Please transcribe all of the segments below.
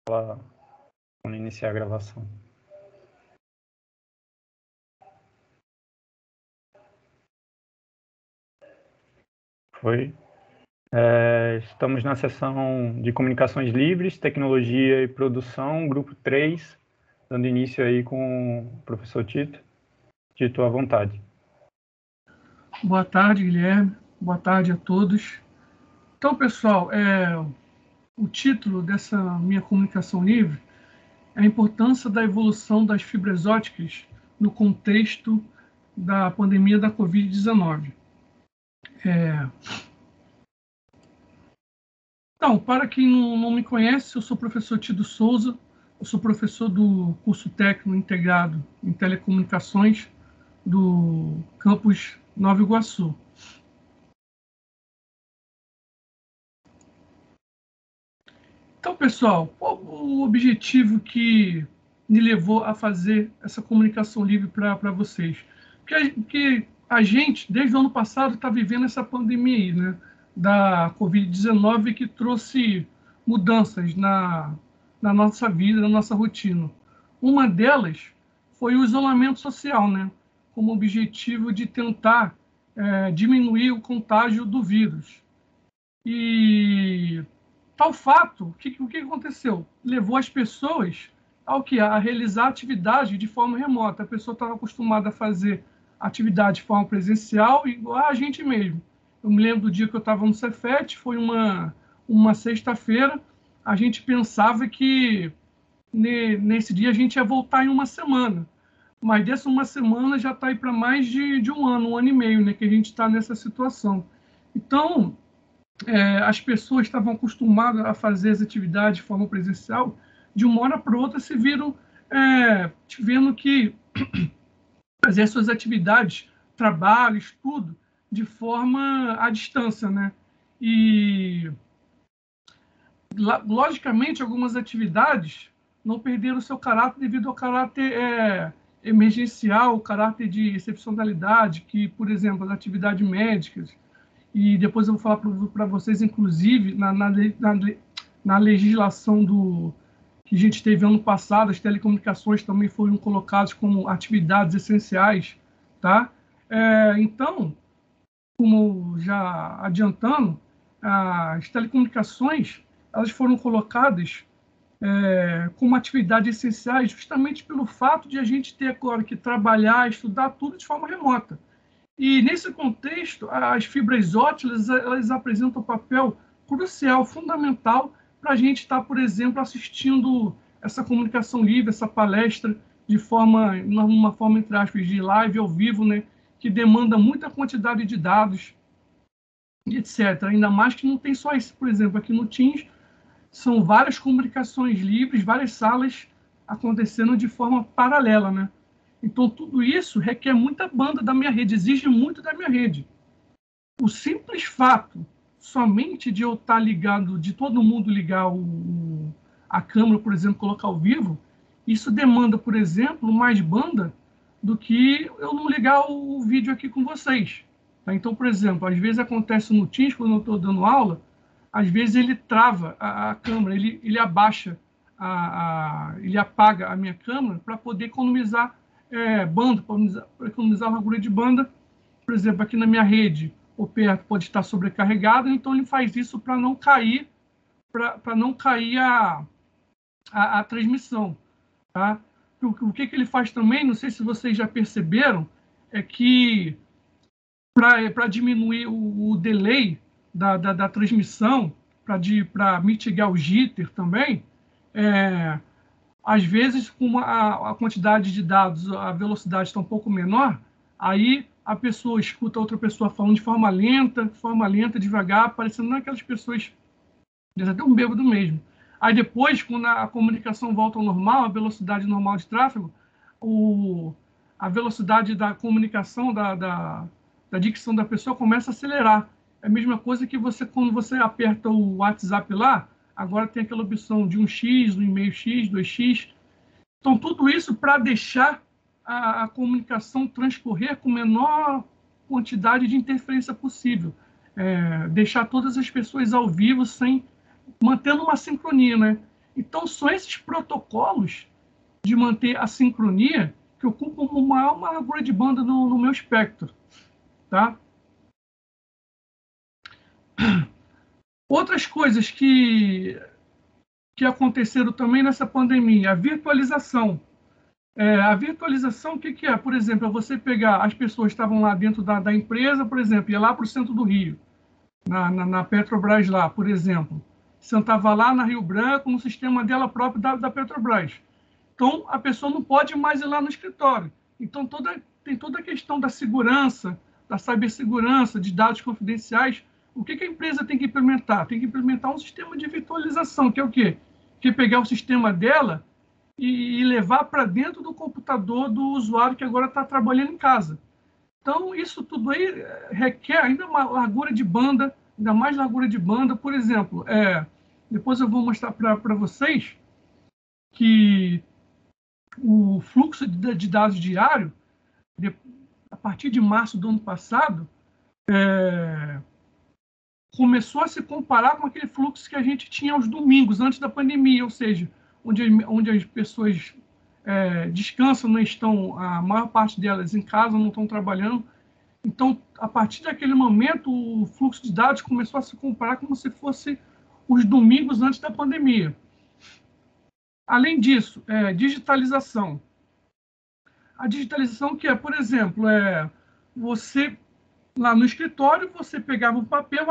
Quando iniciar a gravação. Foi. Estamos na sessão de comunicações livres, tecnologia e produção, grupo 3, dando início aí com o professor Tito. Tito, à vontade. Boa tarde, Guilherme. Boa tarde a todos. Então, pessoal, o título dessa minha comunicação livre é a importância da evolução das fibras ópticas no contexto da pandemia da Covid-19. Então, para quem não me conhece, eu sou o professor Tito Souza, eu sou professor do curso técnico integrado em telecomunicações do campus Nova Iguaçu. Então, pessoal, qual o objetivo que me levou a fazer essa comunicação livre para vocês? Porque a gente, desde o ano passado, está vivendo essa pandemia aí, né, da Covid-19, que trouxe mudanças na nossa vida, na nossa rotina. Uma delas foi o isolamento social, né, como objetivo de tentar diminuir o contágio do vírus. E tal fato, o que aconteceu? Levou as pessoas a realizar atividade de forma remota. A pessoa estava acostumada a fazer atividade de forma presencial, igual a gente mesmo. Eu me lembro do dia que eu estava no Cefet, foi uma sexta-feira, a gente pensava que nesse dia a gente ia voltar em uma semana. Mas dessa uma semana já está aí para mais de um ano e meio, né, que a gente está nessa situação. Então, as pessoas estavam acostumadas a fazer as atividades de forma presencial, de uma hora para outra se viram vendo que fazer suas atividades, trabalho, estudo, de forma à distância, né? E, logicamente, algumas atividades não perderam seu caráter devido ao caráter emergencial, o caráter de excepcionalidade, que, por exemplo, as atividades médicas, e depois eu vou falar para vocês, inclusive, na legislação que a gente teve ano passado, as telecomunicações também foram colocadas como atividades essenciais, tá? Então, como já adiantando, as telecomunicações elas foram colocadas como atividades essenciais justamente pelo fato de a gente ter agora que trabalhar, estudar tudo de forma remota. E, nesse contexto, as fibras ópticas elas apresentam um papel crucial, fundamental, para a gente estar, por exemplo, assistindo essa comunicação livre, essa palestra, numa forma, entre aspas, de live ao vivo, né, que demanda muita quantidade de dados, etc. Ainda mais que não tem só isso. Por exemplo, aqui no Teams, são várias comunicações livres, várias salas acontecendo de forma paralela, né? Então, tudo isso requer muita banda da minha rede, exige muito da minha rede. O simples fato, somente de eu estar ligado, de todo mundo ligar a câmera, por exemplo, colocar ao vivo, isso demanda, por exemplo, mais banda do que eu não ligar o vídeo aqui com vocês. Tá? Então, por exemplo, às vezes acontece no Teams, quando eu estou dando aula, às vezes ele trava a câmera, ele abaixa, ele apaga a minha câmera para poder economizar banda, para economizar largura de banda. Por exemplo, aqui na minha rede, o perto pode estar sobrecarregado, então ele faz isso para não cair, a transmissão. Tá? O que ele faz também, não sei se vocês já perceberam, é que para diminuir o delay da transmissão, para mitigar o jitter também, às vezes, com a quantidade de dados, a velocidade está um pouco menor, aí a pessoa escuta outra pessoa falando de forma lenta, devagar, parecendo aquelas pessoas, até um bêbado mesmo. Aí depois, quando a comunicação volta ao normal, a velocidade normal de tráfego, a velocidade da comunicação, da dicção da pessoa começa a acelerar. É a mesma coisa que quando você aperta o WhatsApp lá, agora tem aquela opção de 1x, 1,5x, 2x. Então, tudo isso para deixar a comunicação transcorrer com a menor quantidade de interferência possível. Deixar todas as pessoas ao vivo, mantendo uma sincronia, né? Então, são esses protocolos de manter a sincronia que ocupam uma maior largura de banda no meu espectro. Tá? Outras coisas que aconteceram também nessa pandemia, a virtualização. A virtualização, o que é? Por exemplo, é você pegar, as pessoas estavam lá dentro da empresa, por exemplo, ia lá para o centro do Rio, na Petrobras lá, por exemplo. Sentava lá na Rio Branco, no sistema dela própria da Petrobras. Então, a pessoa não pode mais ir lá no escritório. Então, tem toda a questão da segurança, da cibersegurança, de dados confidenciais. O que a empresa tem que implementar? Tem que implementar um sistema de virtualização, que é o quê? Que é pegar o sistema dela e levar para dentro do computador do usuário que agora está trabalhando em casa. Então, isso tudo aí requer ainda uma largura de banda, ainda mais largura de banda. Por exemplo, depois eu vou mostrar para vocês que o fluxo de dados diário, a partir de março do ano passado, começou a se comparar com aquele fluxo que a gente tinha aos domingos, antes da pandemia, ou seja, onde as pessoas descansam, não estão, a maior parte delas em casa, não estão trabalhando. Então, a partir daquele momento, o fluxo de dados começou a se comparar como se fosse os domingos antes da pandemia. Além disso, digitalização. A digitalização que é, por exemplo, você, lá no escritório, você pegava um papel,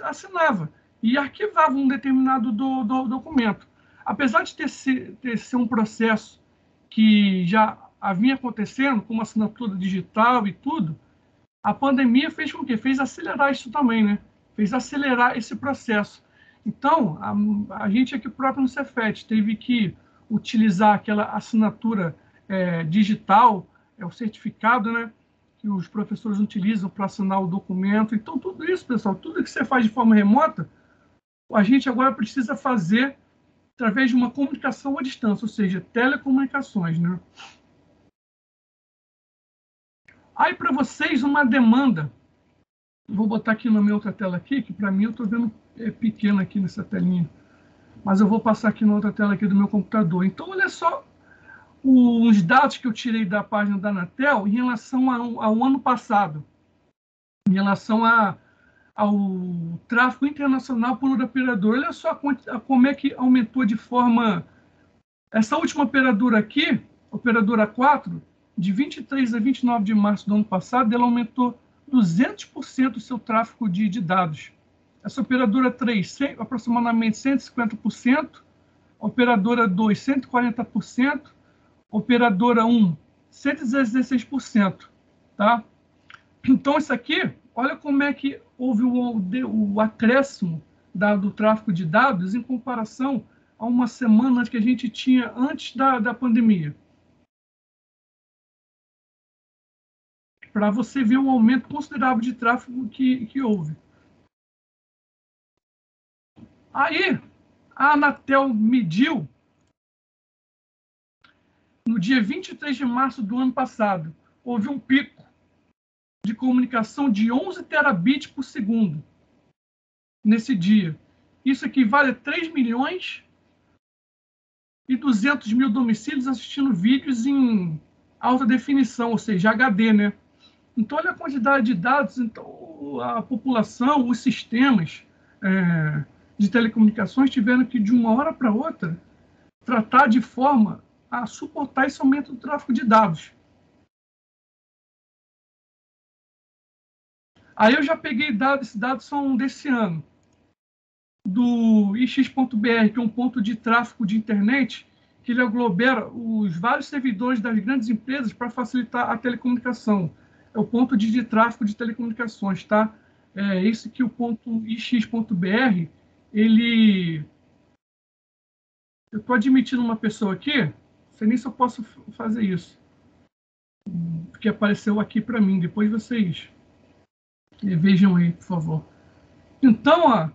assinava e arquivava um determinado documento. Apesar de ter sido um processo que já vinha acontecendo, com uma assinatura digital e tudo, a pandemia fez com que? Fez acelerar isso também, né? Fez acelerar esse processo. Então, a gente aqui próprio no Cefet teve que utilizar aquela assinatura digital, o certificado, né? Que os professores utilizam para assinar o documento. Então, tudo isso, pessoal, tudo que você faz de forma remota, a gente agora precisa fazer através de uma comunicação à distância, ou seja, telecomunicações, né? Aí, para vocês, uma demanda. Vou botar aqui na minha outra tela aqui, que para mim eu estou vendo pequeno aqui nessa telinha. Mas eu vou passar aqui na outra tela aqui do meu computador. Então, olha só os dados que eu tirei da página da Anatel em relação ao ano passado, em relação ao tráfego internacional por operador. Olha só como é que aumentou de forma... Essa última operadora aqui, operadora 4, de 23 a 29 de março do ano passado, ela aumentou 200% o seu tráfego de dados. Essa operadora 3, aproximadamente 150%, operadora 2, 140%, operadora 1, 116%. Tá? Então, isso aqui, olha como é que houve o acréscimo do tráfego de dados em comparação a uma semana que a gente tinha antes da pandemia. Para você ver um aumento considerável de tráfego que houve. Aí, a Anatel mediu, no dia 23 de março do ano passado, houve um pico de comunicação de 11 terabits por segundo nesse dia. Isso equivale a 3 milhões e 200 mil domicílios assistindo vídeos em alta definição, ou seja, HD, né? Então, olha a quantidade de dados. Então, a população, os sistemas de telecomunicações tiveram que, de uma hora para outra, tratar de forma a suportar esse aumento do tráfego de dados. Aí eu já peguei dados, esses dados são desse ano, do ix.br, que é um ponto de tráfego de internet, que ele aglomera os vários servidores das grandes empresas para facilitar a telecomunicação. É o ponto de tráfego de telecomunicações, tá? É esse que o ponto ix.br, ele... Eu estou admitindo uma pessoa aqui, não sei nem se eu posso fazer isso, porque apareceu aqui para mim, depois vocês vejam aí, por favor. Então, ó,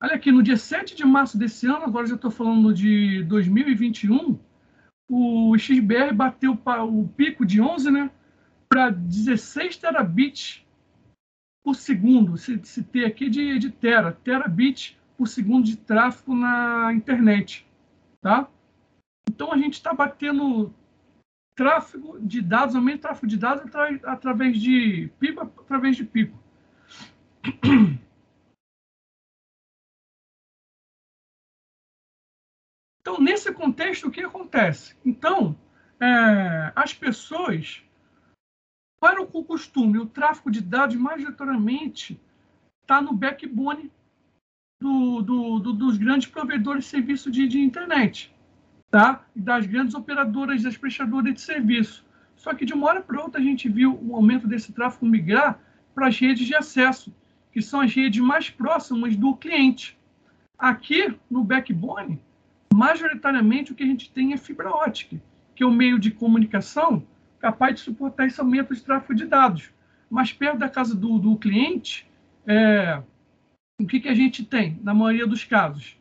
olha aqui, no dia 7 de março desse ano, agora já estou falando de 2021, o XBR bateu o pico de 11, né, para 16 terabits por segundo, se ter aqui de terabit por segundo de tráfego na internet, tá? Então, a gente está batendo tráfego de dados, aumento do tráfego de dados através de pico. Então, nesse contexto, o que acontece? Então, as pessoas, para o costume, o tráfego de dados, majoritariamente, está no backbone dos grandes provedores de serviço de internet, tá? Das grandes operadoras, das prestadoras de serviço. Só que de uma hora para outra a gente viu o aumento desse tráfego migrar para as redes de acesso, que são as redes mais próximas do cliente. Aqui, no backbone, majoritariamente o que a gente tem é fibra ótica, que é um meio de comunicação capaz de suportar esse aumento de tráfego de dados. Mas perto da casa do cliente, o que a gente tem, na maioria dos casos?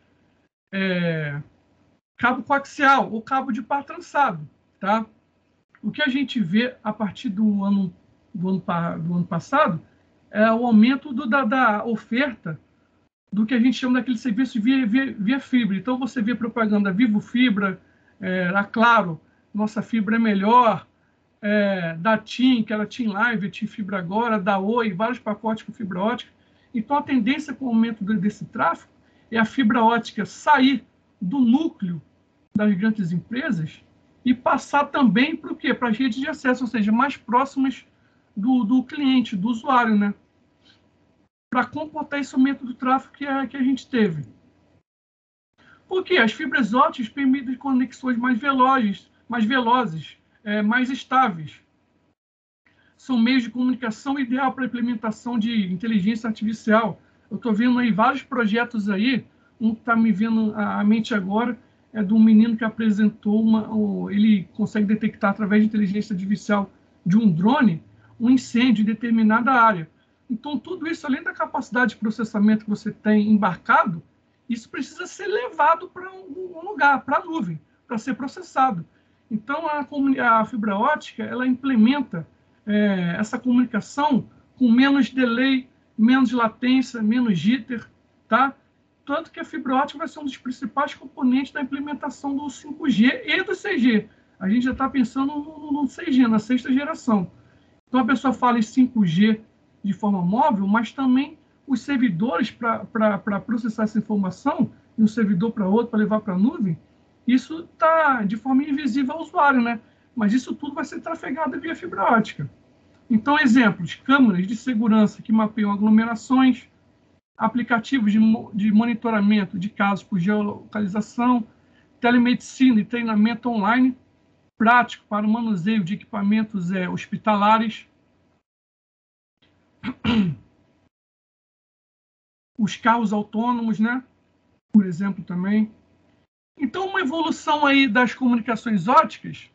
Cabo coaxial ou cabo de par trançado, tá? O que a gente vê a partir do ano passado é o aumento da oferta do que a gente chama daquele serviço via fibra. Então, você vê propaganda Vivo Fibra, a Claro, nossa fibra é melhor, da TIM, que era TIM Live, TIM Fibra Agora, da Oi, vários pacotes com fibra ótica. Então, a tendência com o aumento desse tráfego é a fibra ótica sair do núcleo das grandes empresas e passar também para o quê? Para as redes de acesso, ou seja, mais próximas do cliente, do usuário, né? Para comportar esse aumento do tráfego que a gente teve. Por quê? As fibras óticas permitem conexões mais velozes, mais estáveis. São meios de comunicação ideal para a implementação de inteligência artificial. Eu estou vendo aí vários projetos aí, um que está me vindo à mente agora é de um menino que apresentou ele consegue detectar através de inteligência artificial de um drone um incêndio em determinada área. Então, tudo isso, além da capacidade de processamento que você tem embarcado, isso precisa ser levado para um lugar, para a nuvem, para ser processado. Então, a fibra ótica, ela implementa essa comunicação com menos delay, menos latência, menos jitter, tá? Tanto que a fibra ótica vai ser um dos principais componentes da implementação do 5G e do 6G. A gente já está pensando no 6G, na sexta geração. Então, a pessoa fala em 5G de forma móvel, mas também os servidores para processar essa informação, de um servidor para outro, para levar para a nuvem, isso está de forma invisível ao usuário, né? Mas isso tudo vai ser trafegado via fibra ótica. Então, exemplos, câmeras de segurança que mapeiam aglomerações, aplicativos de monitoramento de casos por geolocalização, telemedicina e treinamento online, prático para o manuseio de equipamentos hospitalares, os carros autônomos, né? Por exemplo, também. Então, uma evolução aí das comunicações óticas,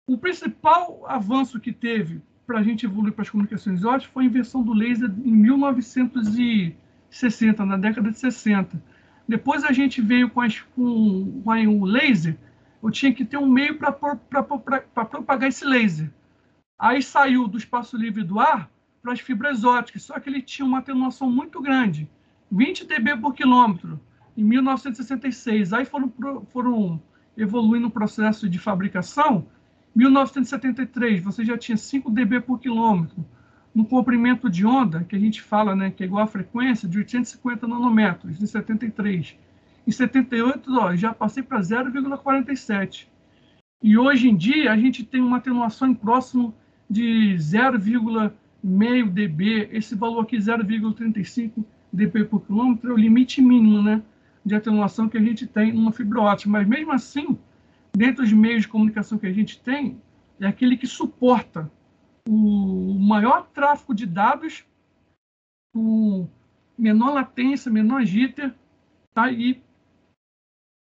o principal avanço que teve para a gente evoluir para as comunicações óticas foi a invenção do laser em 1960, na década de 60. Depois a gente veio com o laser, eu tinha que ter um meio para propagar esse laser. Aí saiu do espaço livre do ar para as fibras óticas, só que ele tinha uma atenuação muito grande, 20 dB por quilômetro, em 1966. Aí foram evoluindo o processo de fabricação. 1973, você já tinha 5 dB por quilômetro, no comprimento de onda, que a gente fala, né, que é igual à frequência, de 850 nanômetros, em 73. Em 78, já passei para 0,47. E hoje em dia, a gente tem uma atenuação próximo de 0,5 dB. Esse valor aqui, 0,35 dB por quilômetro, é o limite mínimo, né, de atenuação que a gente tem numa fibra ótica. Mas, mesmo assim, dentro dos meios de comunicação que a gente tem, é aquele que suporta o maior tráfego de dados, com menor latência, menor jitter, tá? E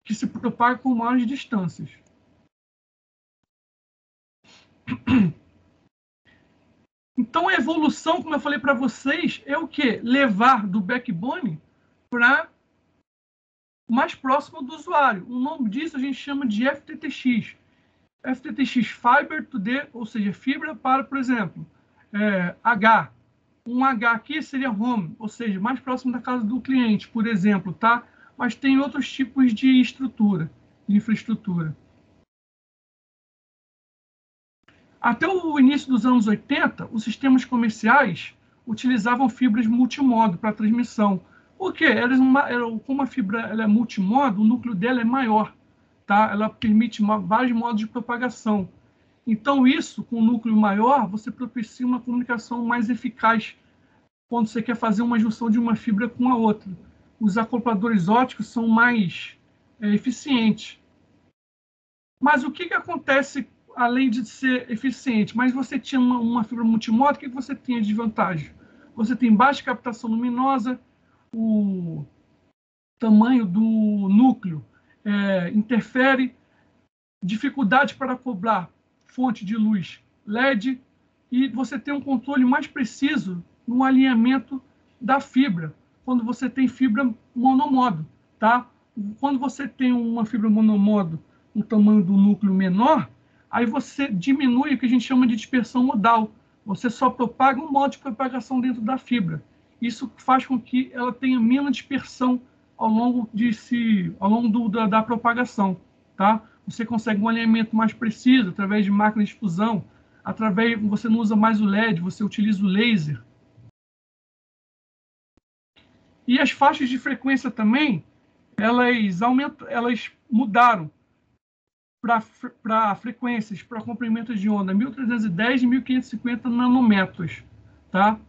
que se propaga com maiores distâncias. Então, a evolução, como eu falei para vocês, é o quê? Levar do backbone para mais próximo do usuário. O nome disso a gente chama de FTTX. FTTX Fiber to the, ou seja, fibra para, por exemplo, H, Um H aqui seria home, ou seja, mais próximo da casa do cliente, por exemplo, tá? Mas tem outros tipos de estrutura, de infraestrutura. Até o início dos anos 80, os sistemas comerciais utilizavam fibras multimodo para transmissão. Por quê? Como a fibra ela é multimodo, o núcleo dela é maior, tá? Ela permite vários modos de propagação. Então, isso, com um núcleo maior, você propicia uma comunicação mais eficaz quando você quer fazer uma junção de uma fibra com a outra. Os acopladores óticos são mais eficientes. Mas o que acontece além de ser eficiente? Mas você tinha uma fibra multimodo, o que você tinha de vantagem? Você tem baixa captação luminosa, o tamanho do núcleo interfere, dificuldade para cobrar fonte de luz LED, e você tem um controle mais preciso no alinhamento da fibra, quando você tem fibra monomodo, tá? Quando você tem uma fibra monomodo, um tamanho do núcleo menor, aí você diminui o que a gente chama de dispersão modal. Você só propaga um modo de propagação dentro da fibra. Isso faz com que ela tenha menos dispersão ao longo da propagação, tá? Você consegue um alinhamento mais preciso através de máquina de fusão, você não usa mais o LED, você utiliza o laser. E as faixas de frequência também, elas mudaram para frequências, para comprimentos de onda 1310 e 1550 nanômetros, tá?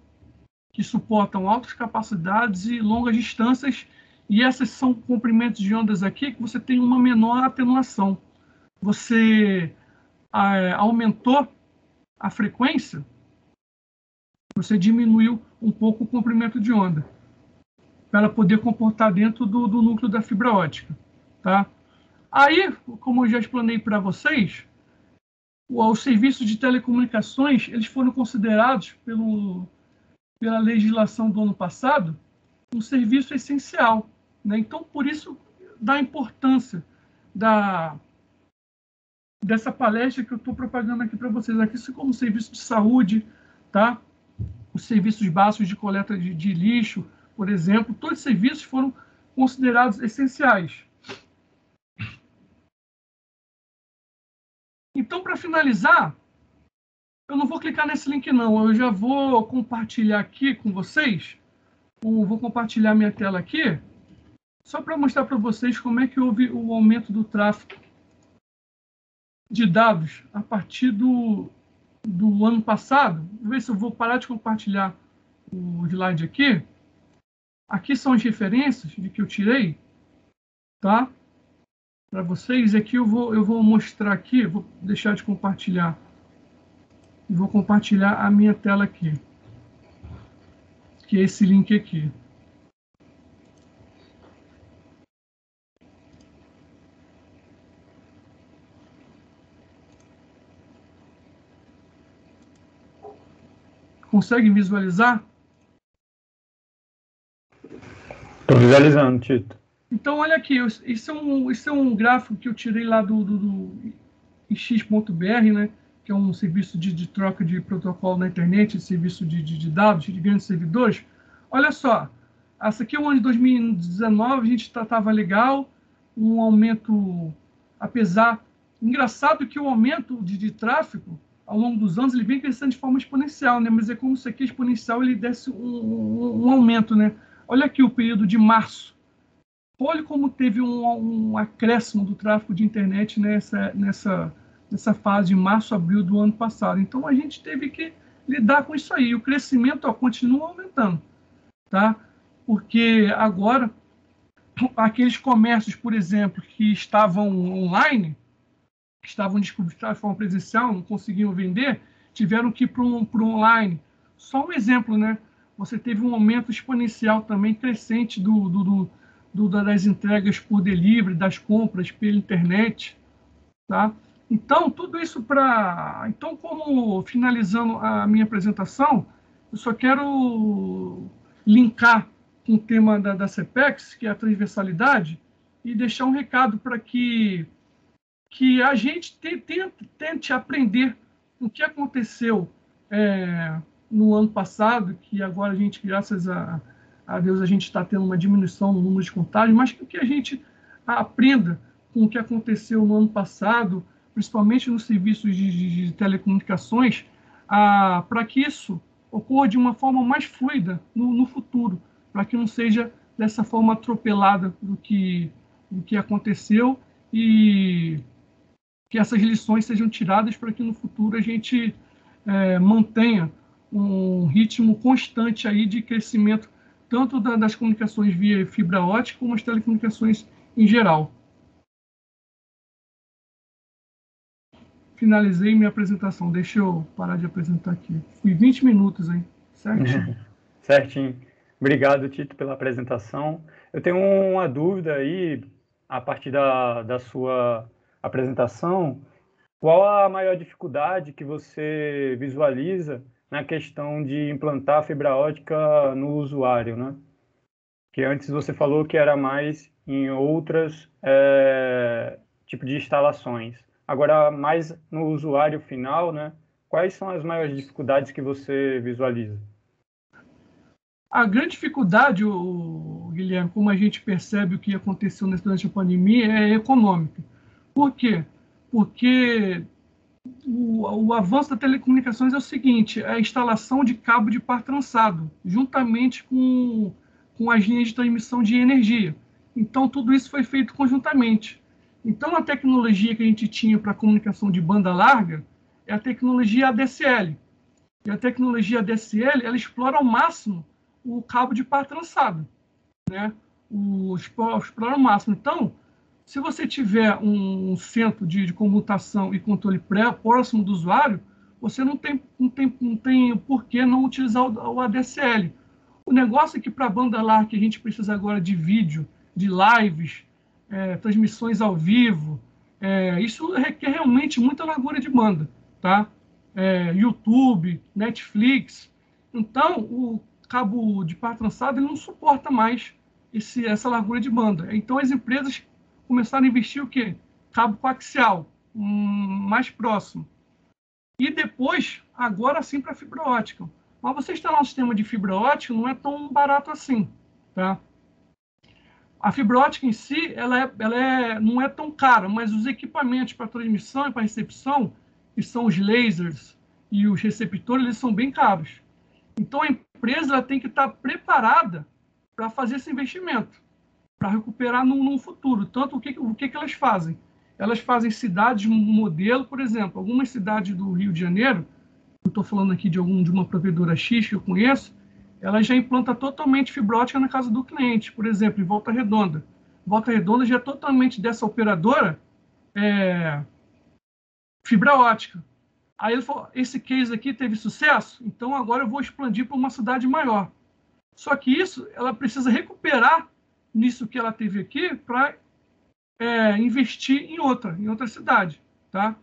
Que suportam altas capacidades e longas distâncias, e essas são comprimentos de ondas aqui que você tem uma menor atenuação. Você aumentou a frequência, você diminuiu um pouco o comprimento de onda, para poder comportar dentro do núcleo da fibra ótica, tá? Aí, como eu já explanei para vocês, os serviços de telecomunicações eles foram considerados pela legislação do ano passado um serviço essencial, né? Então, por isso, da importância dessa palestra que eu estou propagando aqui para vocês, aqui como serviço de saúde, tá? Os serviços básicos de coleta de lixo, por exemplo, todos os serviços foram considerados essenciais. Então, para finalizar, eu não vou clicar nesse link não, eu já vou compartilhar aqui com vocês, vou compartilhar minha tela aqui, só para mostrar para vocês como é que houve o aumento do tráfego de dados a partir do ano passado. Vou ver se eu vou parar de compartilhar o slide aqui. Aqui são as referências de que eu tirei, tá? Para vocês. Aqui eu vou mostrar aqui, vou deixar de compartilhar. E vou compartilhar a minha tela aqui, que é esse link aqui. Consegue visualizar? Estou visualizando, Tito. Então, olha aqui, isso é um gráfico que eu tirei lá do x.br, né? Que é um serviço de troca de protocolo na internet, serviço de dados, de grandes servidores. Olha só, essa aqui é o ano de 2019, a gente estava legal, um aumento, apesar... Engraçado que o aumento de tráfego, ao longo dos anos, ele vem crescendo de forma exponencial, né? Mas é como se aqui exponencial ele desse um aumento, né? Olha aqui o período de março. Olha como teve um acréscimo do tráfego de internet nessa fase de março, abril do ano passado. Então, a gente teve que lidar com isso aí. O crescimento continua aumentando, tá? Porque agora, aqueles comércios, por exemplo, que estavam online, que estavam distribuindo de forma presencial, não conseguiam vender, tiveram que ir para o online. Só um exemplo, né? Você teve um aumento exponencial também crescente das entregas por delivery, das compras pela internet, tá? Então, tudo isso para... Então, como finalizando a minha apresentação, eu só quero linkar com o tema da CPEX, que é a transversalidade, e deixar um recado para que a gente tente aprender o que aconteceu no ano passado, que agora a gente, graças a Deus, a gente está tendo uma diminuição no número de contágios, mas que a gente aprenda com o que aconteceu no ano passado, principalmente nos serviços de telecomunicações, para que isso ocorra de uma forma mais fluida no futuro, para que não seja dessa forma atropelada do que aconteceu e que essas lições sejam tiradas para que no futuro a gente mantenha um ritmo constante aí de crescimento, tanto das comunicações via fibra ótica como as telecomunicações em geral. Finalizei minha apresentação. Deixa eu parar de apresentar aqui. Fui 20 minutos, hein? Certinho. Certinho. Obrigado, Tito, pela apresentação. Eu tenho uma dúvida aí, a partir da sua apresentação. Qual a maior dificuldade que você visualiza na questão de implantar a fibra ótica no usuário, né? Que antes você falou que era mais em outras tipo de instalações. Agora, mais no usuário final, né? Quais são as maiores dificuldades que você visualiza? A grande dificuldade, Guilherme, como a gente percebe o que aconteceu durante a pandemia, é econômica. Por quê? Porque o avanço das telecomunicações é o seguinte: é a instalação de cabo de par trançado, juntamente com as linhas de transmissão de energia. Então, tudo isso foi feito conjuntamente. Então, a tecnologia que a gente tinha para comunicação de banda larga é a tecnologia ADSL. E a tecnologia ADSL, ela explora ao máximo o cabo de par trançado, né? Explora ao máximo. Então, se você tiver um centro de comutação e controle próximo do usuário, você não tem por que não utilizar o ADSL. O negócio é que para a banda larga que a gente precisa agora de vídeo, de lives, transmissões ao vivo, isso requer realmente muita largura de banda, tá? YouTube, Netflix. Então, o cabo de par trançado ele não suporta mais essa largura de banda. Então, as empresas começaram a investir o quê? Cabo coaxial, mais próximo. E depois, agora sim, para fibra ótica. Mas você instalar um sistema de fibra ótica não é tão barato assim, tá? A fibra ótica em si, não é tão cara, mas os equipamentos para transmissão e para recepção, que são os lasers e os receptores, eles são bem caros. Então, a empresa ela tem que estar preparada para fazer esse investimento, para recuperar no futuro. Tanto o que elas fazem? Elas fazem cidades modelo, por exemplo, algumas cidades do Rio de Janeiro, eu estou falando aqui de uma provedora X que eu conheço, ela já implanta totalmente fibra ótica na casa do cliente, por exemplo, em Volta Redonda. Volta Redonda já é totalmente dessa operadora fibra ótica. Aí ele falou, esse case aqui teve sucesso, então agora eu vou expandir para uma cidade maior. Só que isso, ela precisa recuperar nisso que ela teve aqui para investir em outra cidade, tá?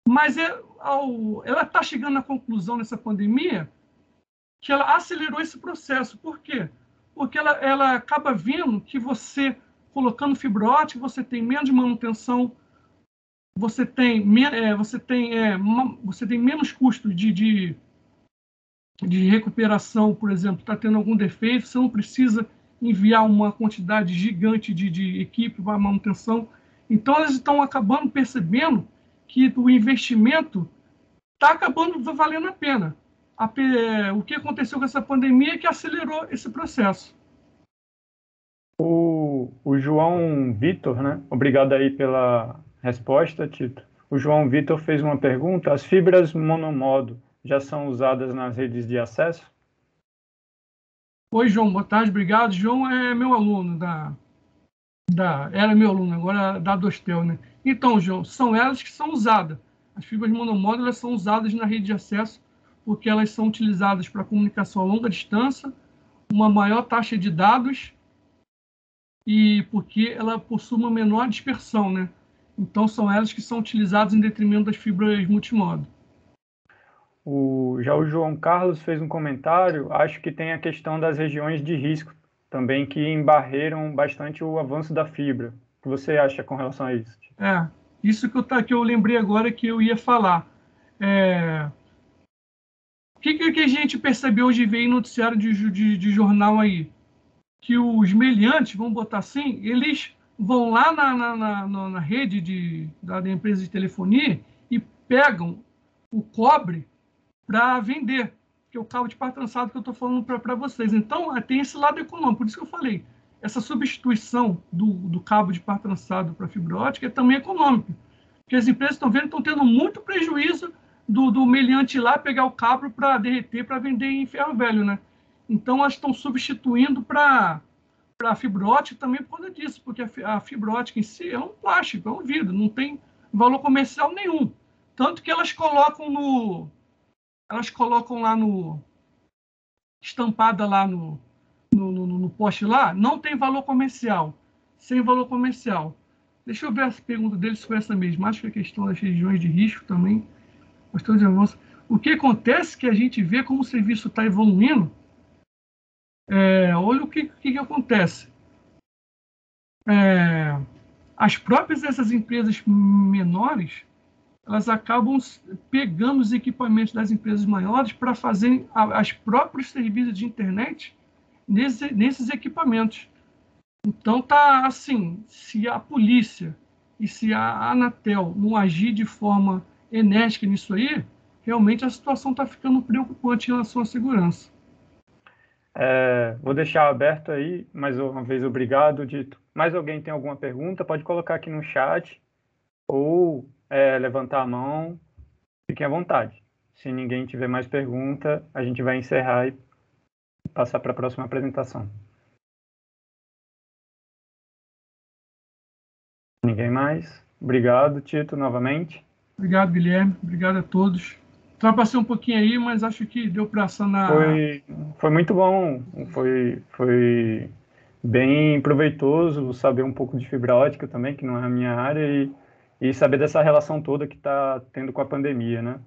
Mas ela está chegando à conclusão nessa pandemia que ela acelerou esse processo. Por quê? Porque ela acaba vendo que você, colocando fibra ótica, você tem menos manutenção, você tem menos custos de recuperação, por exemplo, está tendo algum defeito, você não precisa enviar uma quantidade gigante de equipe para manutenção. Então, elas estão acabando percebendo que o investimento está acabando valendo a pena. O que aconteceu com essa pandemia é que acelerou esse processo. O João Vitor, né? Obrigado aí pela resposta, Tito. O João Vitor fez uma pergunta: as fibras monomodo já são usadas nas redes de acesso? Oi, João, boa tarde, obrigado. João é meu aluno era meu aluno, agora da Dostel, né? Então, João, são elas que são usadas. As fibras monomodo elas são usadas na rede de acesso porque elas são utilizadas para comunicação a longa distância, uma maior taxa de dados e porque ela possui uma menor dispersão, né? Então, são elas que são utilizadas em detrimento das fibras multimodo. Já o João Carlos fez um comentário, acho que tem a questão das regiões de risco também, que embarreiram bastante o avanço da fibra. O que você acha com relação a isso? Isso que eu lembrei agora que eu ia falar. O que a gente percebeu hoje veio em noticiário de jornal aí? Que os meliantes, vamos botar assim, eles vão lá na rede da empresa de telefonia e pegam o cobre para vender, que é o cabo de par trançado que eu estou falando para vocês. Então, tem esse lado econômico, por isso que eu falei, essa substituição do cabo de par trançado para fibra ótica é também econômica, porque as empresas estão vendo, estão tendo muito prejuízo do meliante ir lá pegar o cabo para derreter, para vender em ferro velho, né? Então, elas estão substituindo para fibra ótica também por causa disso, porque a fibra ótica em si é um plástico, é um vidro, não tem valor comercial nenhum. Tanto que elas colocam lá estampada lá no poste lá, não tem valor comercial, sem valor comercial. Deixa eu ver a pergunta dele se foi essa mesma. Acho que a questão das regiões de risco também, questão de avanço. O que acontece é que a gente vê como o serviço está evoluindo. Olha o que acontece. As próprias essas empresas menores, elas acabam pegando os equipamentos das empresas maiores para fazerem as próprios serviços de internet nesses equipamentos. Então tá assim, se a polícia e se a Anatel não agir de forma enérgica nisso aí, realmente a situação está ficando preocupante em relação à segurança. Vou deixar aberto aí, mais uma vez, obrigado, Dito. Mais alguém tem alguma pergunta? Pode colocar aqui no chat ou levantar a mão. Fiquem à vontade. Se ninguém tiver mais pergunta, a gente vai encerrar e passar para a próxima apresentação. Ninguém mais? Obrigado, Tito, novamente. Obrigado, Guilherme. Obrigado a todos. Ultrapassei um pouquinho aí, mas acho que deu para sanar. Foi muito bom. Foi bem proveitoso saber um pouco de fibra ótica também, que não é a minha área, e saber dessa relação toda que está tendo com a pandemia, né?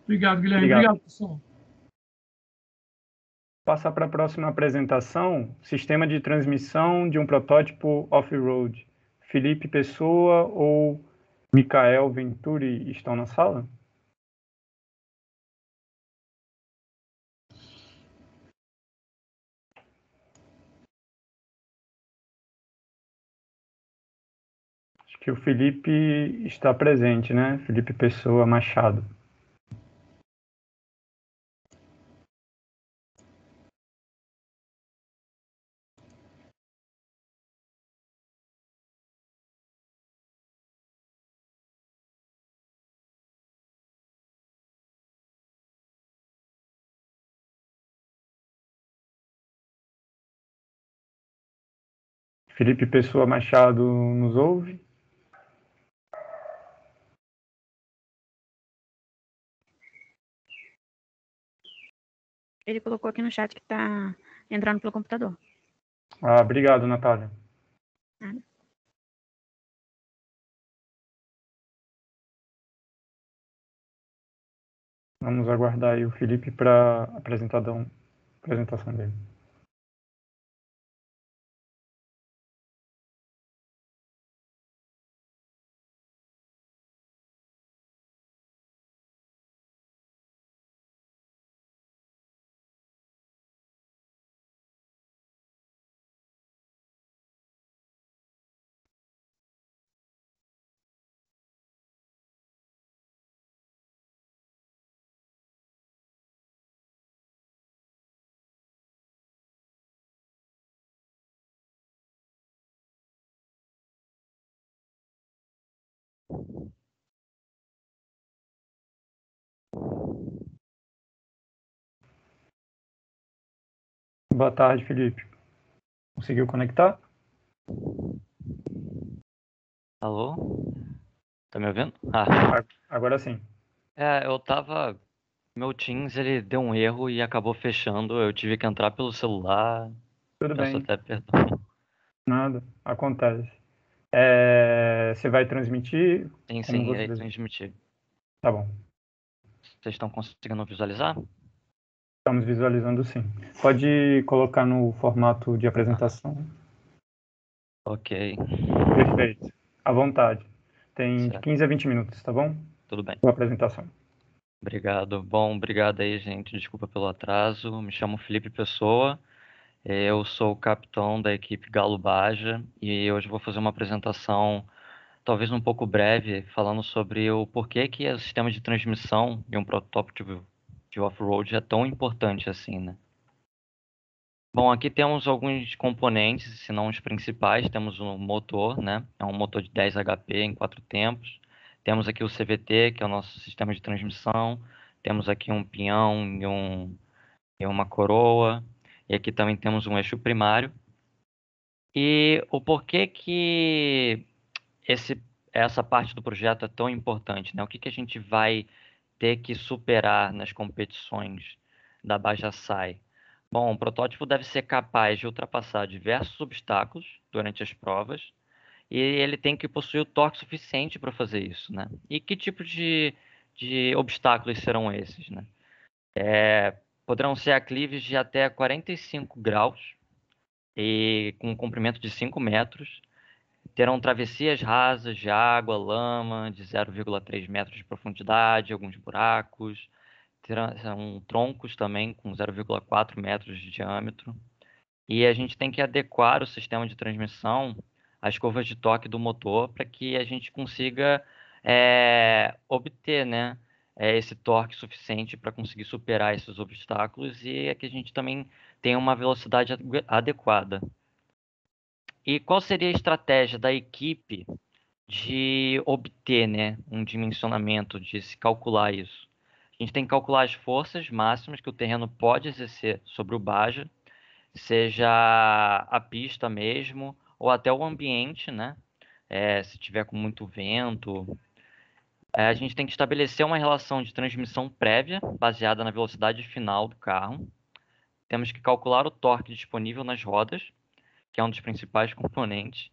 Obrigado, Guilherme. Obrigado, pessoal. Passar para a próxima apresentação, sistema de transmissão de um protótipo off-road. Felipe Pessoa ou Micael Venturi estão na sala? Acho que o Felipe está presente, né? Felipe Pessoa Machado. Felipe Pessoa Machado nos ouve? Ele colocou aqui no chat que está entrando pelo computador. Obrigado, Natália. Vamos aguardar aí o Felipe para a apresentação dele. Boa tarde, Felipe. Conseguiu conectar? Alô? Tá me ouvindo? Agora sim. Eu tava... Meu Teams, ele deu um erro e acabou fechando. Eu tive que entrar pelo celular. Tudo Peço bem. até perdão. Nada, acontece. Você vai transmitir? Sim, irei transmitir. Tá bom. Vocês estão conseguindo visualizar? Estamos visualizando sim. Pode colocar no formato de apresentação. Ok. Perfeito. À vontade. Tem de Certo. 15 a 20 minutos, tá bom? Tudo bem. Boa apresentação. Obrigado. Bom, obrigado aí, gente. Desculpa pelo atraso. Me chamo Felipe Pessoa. Eu sou o capitão da equipe Galo Baja e hoje vou fazer uma apresentação, talvez um pouco breve, falando sobre o porquê que o sistema de transmissão em um protótipo de off-road é tão importante assim, né? Bom, aqui temos alguns componentes, se não os principais. Temos um motor, né? É um motor de 10 HP em 4 tempos. Temos aqui o CVT, que é o nosso sistema de transmissão. Temos aqui um pinhão e uma coroa. E aqui também temos um eixo primário. E o porquê que essa parte do projeto é tão importante, né? O que que a gente vai ter que superar nas competições da Bajasai? Bom, o protótipo deve ser capaz de ultrapassar diversos obstáculos durante as provas e ele tem que possuir o torque suficiente para fazer isso, né? E que tipo de obstáculos serão esses, né? Poderão ser aclives de até 45 graus e com um comprimento de 5 metros. Terão travessias rasas de água, lama, de 0,3 metros de profundidade, alguns buracos. Terão troncos também com 0,4 metros de diâmetro. E a gente tem que adequar o sistema de transmissão às curvas de torque do motor para que a gente consiga obter, né, esse torque suficiente para conseguir superar esses obstáculos e que a gente também tenha uma velocidade adequada. E qual seria a estratégia da equipe de obter, né, um dimensionamento, de se calcular isso? A gente tem que calcular as forças máximas que o terreno pode exercer sobre o Baja, seja a pista mesmo, ou até o ambiente, né? Se tiver com muito vento. A gente tem que estabelecer uma relação de transmissão prévia, baseada na velocidade final do carro. Temos que calcular o torque disponível nas rodas, que é um dos principais componentes.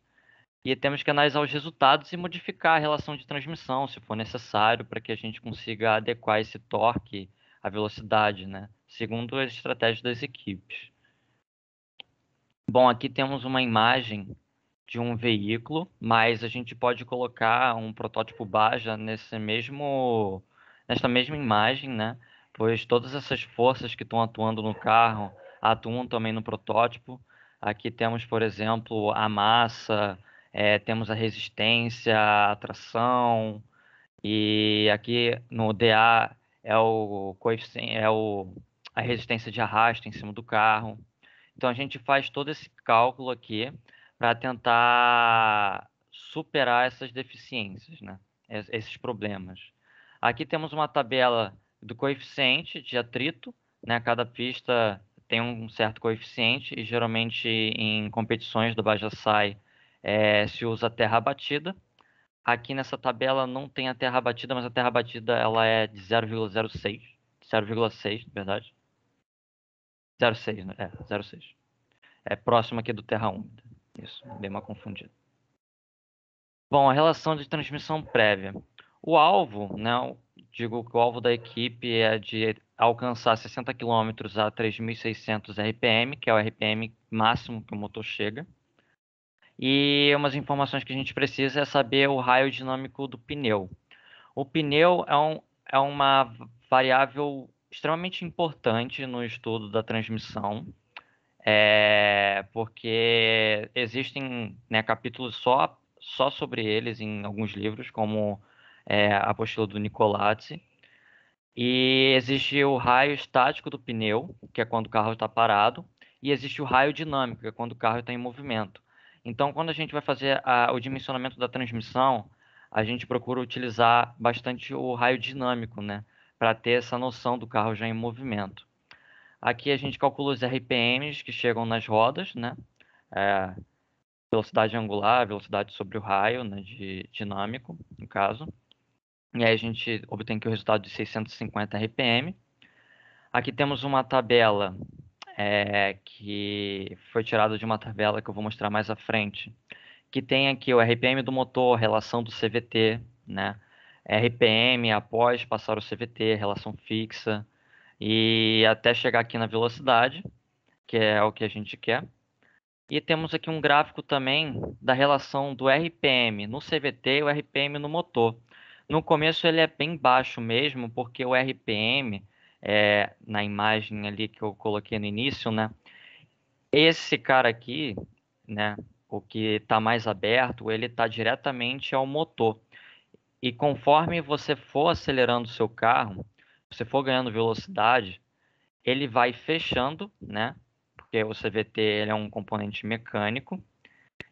E temos que analisar os resultados e modificar a relação de transmissão, se for necessário, para que a gente consiga adequar esse torque à velocidade, né? Segundo as estratégias das equipes. Bom, aqui temos uma imagem de um veículo, mas a gente pode colocar um protótipo Baja nessa mesma imagem, né? Pois todas essas forças que estão atuando no carro atuam também no protótipo. Aqui temos, por exemplo, a massa, temos a resistência, a tração, e aqui no DA é o coeficiente, a resistência de arrasto em cima do carro. Então a gente faz todo esse cálculo aqui para tentar superar essas deficiências, né? Esses problemas. Aqui temos uma tabela do coeficiente de atrito, né? Cada pista tem um certo coeficiente e geralmente em competições do Bajasai se usa terra batida. Aqui nessa tabela não tem a terra batida, mas a terra batida ela é de 0,06, 0,6, na verdade. 0,6, né? 0,6. É próximo aqui do terra úmida. Isso, dei uma confundida. Bom, a relação de transmissão prévia. O alvo, né? Digo que o alvo da equipe é de alcançar 60 km a 3.600 RPM, que é o RPM máximo que o motor chega. E umas informações que a gente precisa é saber o raio dinâmico do pneu. O pneu é uma variável extremamente importante no estudo da transmissão. Porque existem, né, capítulos só sobre eles em alguns livros, como a apostila do Nicolazzi. E existe o raio estático do pneu, que é quando o carro está parado, e existe o raio dinâmico, que é quando o carro está em movimento. Então, quando a gente vai fazer o dimensionamento da transmissão, a gente procura utilizar bastante o raio dinâmico, né, para ter essa noção do carro já em movimento. Aqui a gente calcula os RPMs que chegam nas rodas, né? Velocidade angular, velocidade sobre o raio, né? De dinâmico, no caso. E aí a gente obtém aqui o resultado de 650 RPM. Aqui temos uma tabela que foi tirada de uma tabela que eu vou mostrar mais à frente, que tem aqui o RPM do motor, relação do CVT, né? RPM após passar o CVT, relação fixa, e até chegar aqui na velocidade, que é o que a gente quer. E temos aqui um gráfico também da relação do RPM no CVT e o RPM no motor. No começo ele é bem baixo mesmo, porque o RPM, na imagem ali que eu coloquei no início, né? Esse cara aqui, né? O que está mais aberto, ele está diretamente ao motor. E conforme você for acelerando o seu carro, você for ganhando velocidade, ele vai fechando, né? Porque o CVT ele é um componente mecânico,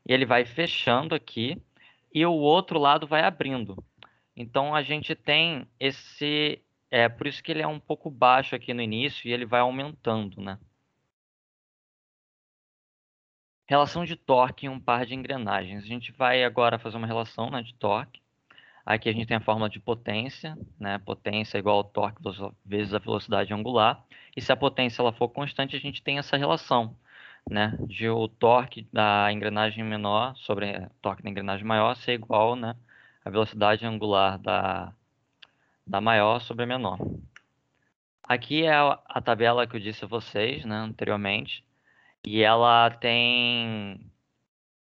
e ele vai fechando aqui e o outro lado vai abrindo. Então a gente tem esse, por isso que ele é um pouco baixo aqui no início e ele vai aumentando, né? Relação de torque em um par de engrenagens. A gente vai agora fazer uma relação, né, de torque. Aqui a gente tem a fórmula de potência, né? Potência é igual ao torque vezes a velocidade angular. E se a potência ela for constante, a gente tem essa relação, né? De o torque da engrenagem menor sobre o torque da engrenagem maior ser igual, né? A velocidade angular da maior sobre a menor. Aqui é a tabela que eu disse a vocês, né, anteriormente. E ela tem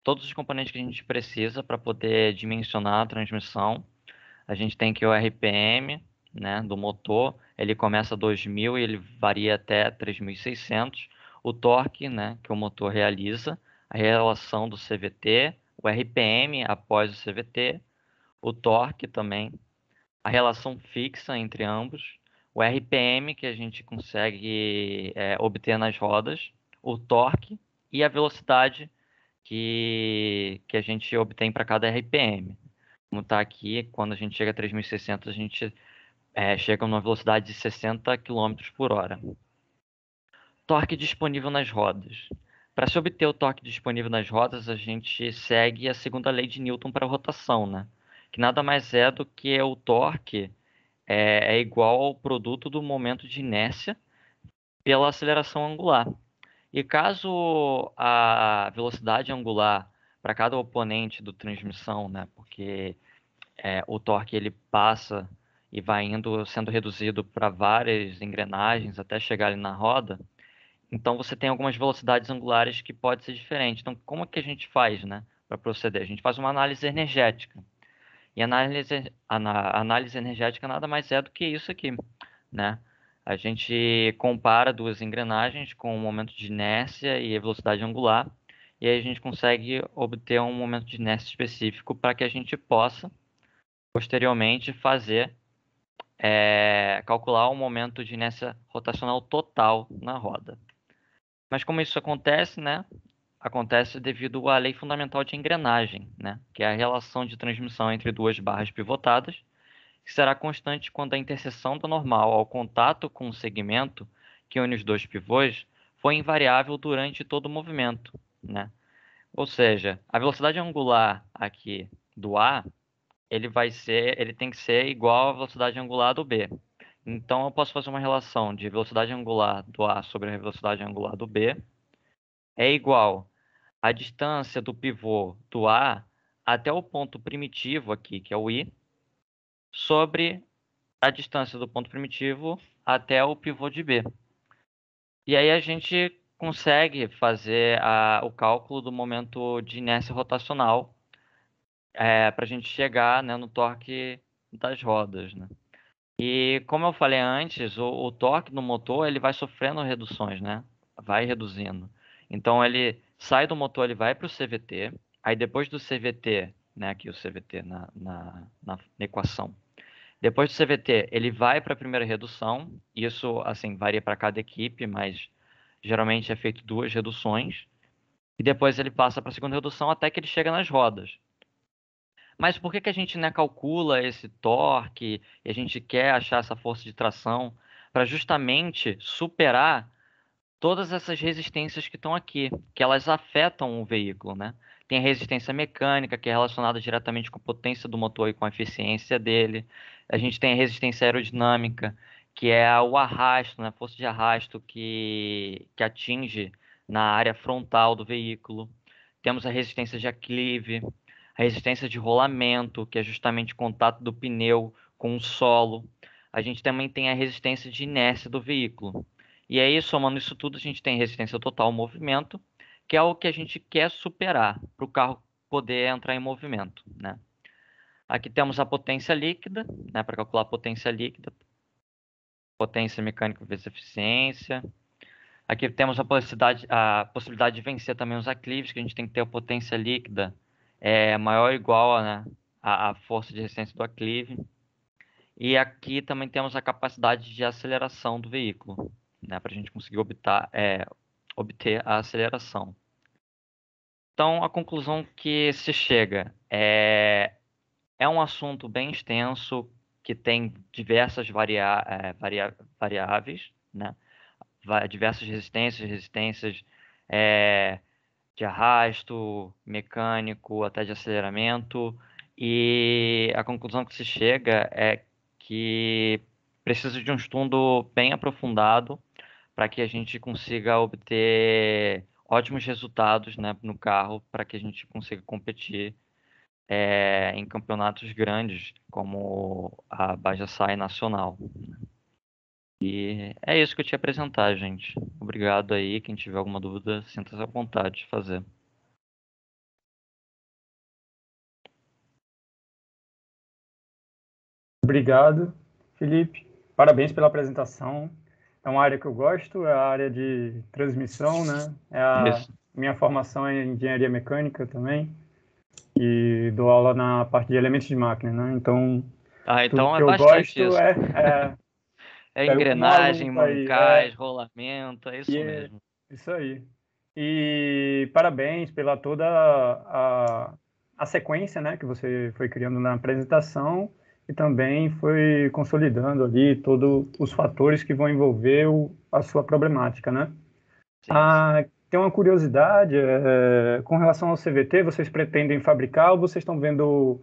todos os componentes que a gente precisa para poder dimensionar a transmissão. A gente tem aqui o RPM, né, do motor, ele começa a 2.000 e ele varia até 3.600. O torque, né, que o motor realiza, a relação do CVT, o RPM após o CVT, o torque também, a relação fixa entre ambos, o RPM que a gente consegue obter nas rodas, o torque e a velocidade que a gente obtém para cada RPM. Como está aqui, quando a gente chega a 3.600, a gente chega numa velocidade de 60 km por hora. Torque disponível nas rodas. Para se obter o torque disponível nas rodas, a gente segue a segunda lei de Newton para a rotação, né? Que nada mais é do que o torque é igual ao produto do momento de inércia pela aceleração angular. E caso a velocidade angular para cada oponente do transmissão, né? Porque o torque ele passa e vai indo sendo reduzido para várias engrenagens até chegar ali na roda. Então você tem algumas velocidades angulares que pode ser diferente. Então como é que a gente faz, né, para proceder? A gente faz uma análise energética. E análise energética nada mais é do que isso aqui, né? A gente compara duas engrenagens com o momento de inércia e a velocidade angular, e aí a gente consegue obter um momento de inércia específico para que a gente possa posteriormente calcular o momento de inércia rotacional total na roda. Mas como isso acontece, né? Acontece devido à lei fundamental de engrenagem, né? Que é a relação de transmissão entre duas barras pivotadas, que será constante quando a interseção da normal ao contato com o segmento que une os dois pivôs for invariável durante todo o movimento, né? Ou seja, a velocidade angular aqui do A ele tem que ser igual à velocidade angular do B. Então eu posso fazer uma relação de velocidade angular do A sobre a velocidade angular do B é igual à distância do pivô do A até o ponto primitivo aqui, que é o I, sobre a distância do ponto primitivo até o pivô de B. E aí a gente consegue fazer o cálculo do momento de inércia rotacional para a gente chegar, né, no torque das rodas, né? E como eu falei antes, o torque no motor ele vai sofrendo reduções, né? Vai reduzindo. Então ele sai do motor, ele vai para o CVT. Aí depois do CVT, né? Aqui o CVT na equação. Depois do CVT, ele vai para a primeira redução. Isso, assim, varia para cada equipe, mas geralmente é feito duas reduções. E depois ele passa para a segunda redução até que ele chega nas rodas. Mas por que que a gente, né, calcula esse torque e a gente quer achar essa força de tração para justamente superar todas essas resistências que estão aqui, que elas afetam o veículo, né? Tem a resistência mecânica, que é relacionada diretamente com a potência do motor e com a eficiência dele. A gente tem a resistência aerodinâmica, que é o arrasto, né? A força de arrasto que atinge na área frontal do veículo. Temos a resistência de aclive, a resistência de rolamento, que é justamente o contato do pneu com o solo. A gente também tem a resistência de inércia do veículo. E aí, somando isso tudo, a gente tem resistência total ao movimento, que é o que a gente quer superar para o carro poder entrar em movimento, né? Aqui temos a potência líquida, né, para calcular a potência líquida, potência mecânica vezes eficiência. Aqui temos a possibilidade de vencer também os aclives, que a gente tem que ter a potência líquida maior ou igual, né, à força de resistência do aclive. E aqui também temos a capacidade de aceleração do veículo, né, para a gente conseguir obter a aceleração. Então, a conclusão que se chega é um assunto bem extenso, que tem diversas variáveis, né? Diversas resistências de arrasto, mecânico, até de aceleramento. E a conclusão que se chega é que precisa de um estudo bem aprofundado para que a gente consiga obter ótimos resultados, né, no carro, para que a gente consiga competir em campeonatos grandes, como a Bajasai Nacional. E é isso que eu tinha a apresentar, gente. Obrigado aí. Quem tiver alguma dúvida, sinta-se à vontade de fazer. Obrigado, Felipe. Parabéns pela apresentação. É uma área que eu gosto, é a área de transmissão, né? Isso. Minha formação é em engenharia mecânica também e dou aula na parte de elementos de máquina, né? Então, tudo Então que é eu bastante gosto isso. É pego como engrenagem, aluno aí, mancais, rolamento, é isso e é mesmo. isso aí. E parabéns pela toda a sequência, né, que você foi criando na apresentação e também foi consolidando ali todos os fatores que vão envolver a sua problemática, né? Sim, sim. Tem uma curiosidade, com relação ao CVT, vocês pretendem fabricar ou vocês estão vendo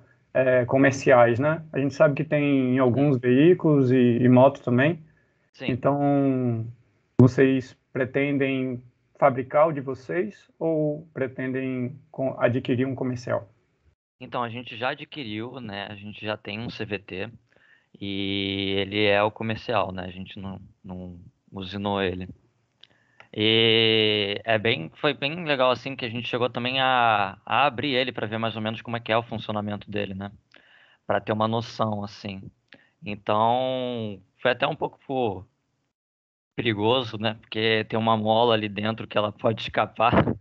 comerciais, né? A gente sabe que tem em alguns veículos e motos também. Sim. Então, vocês pretendem fabricar o de vocês ou pretendem adquirir um comercial? Então, a gente já adquiriu, né? A gente já tem um CVT e ele é o comercial, né? A gente não usinou ele. E foi bem legal assim que a gente chegou também a abrir ele para ver mais ou menos como é que é o funcionamento dele, né? Para ter uma noção assim. Então, foi até um pouco perigoso, né? Porque tem uma mola ali dentro que ela pode escapar.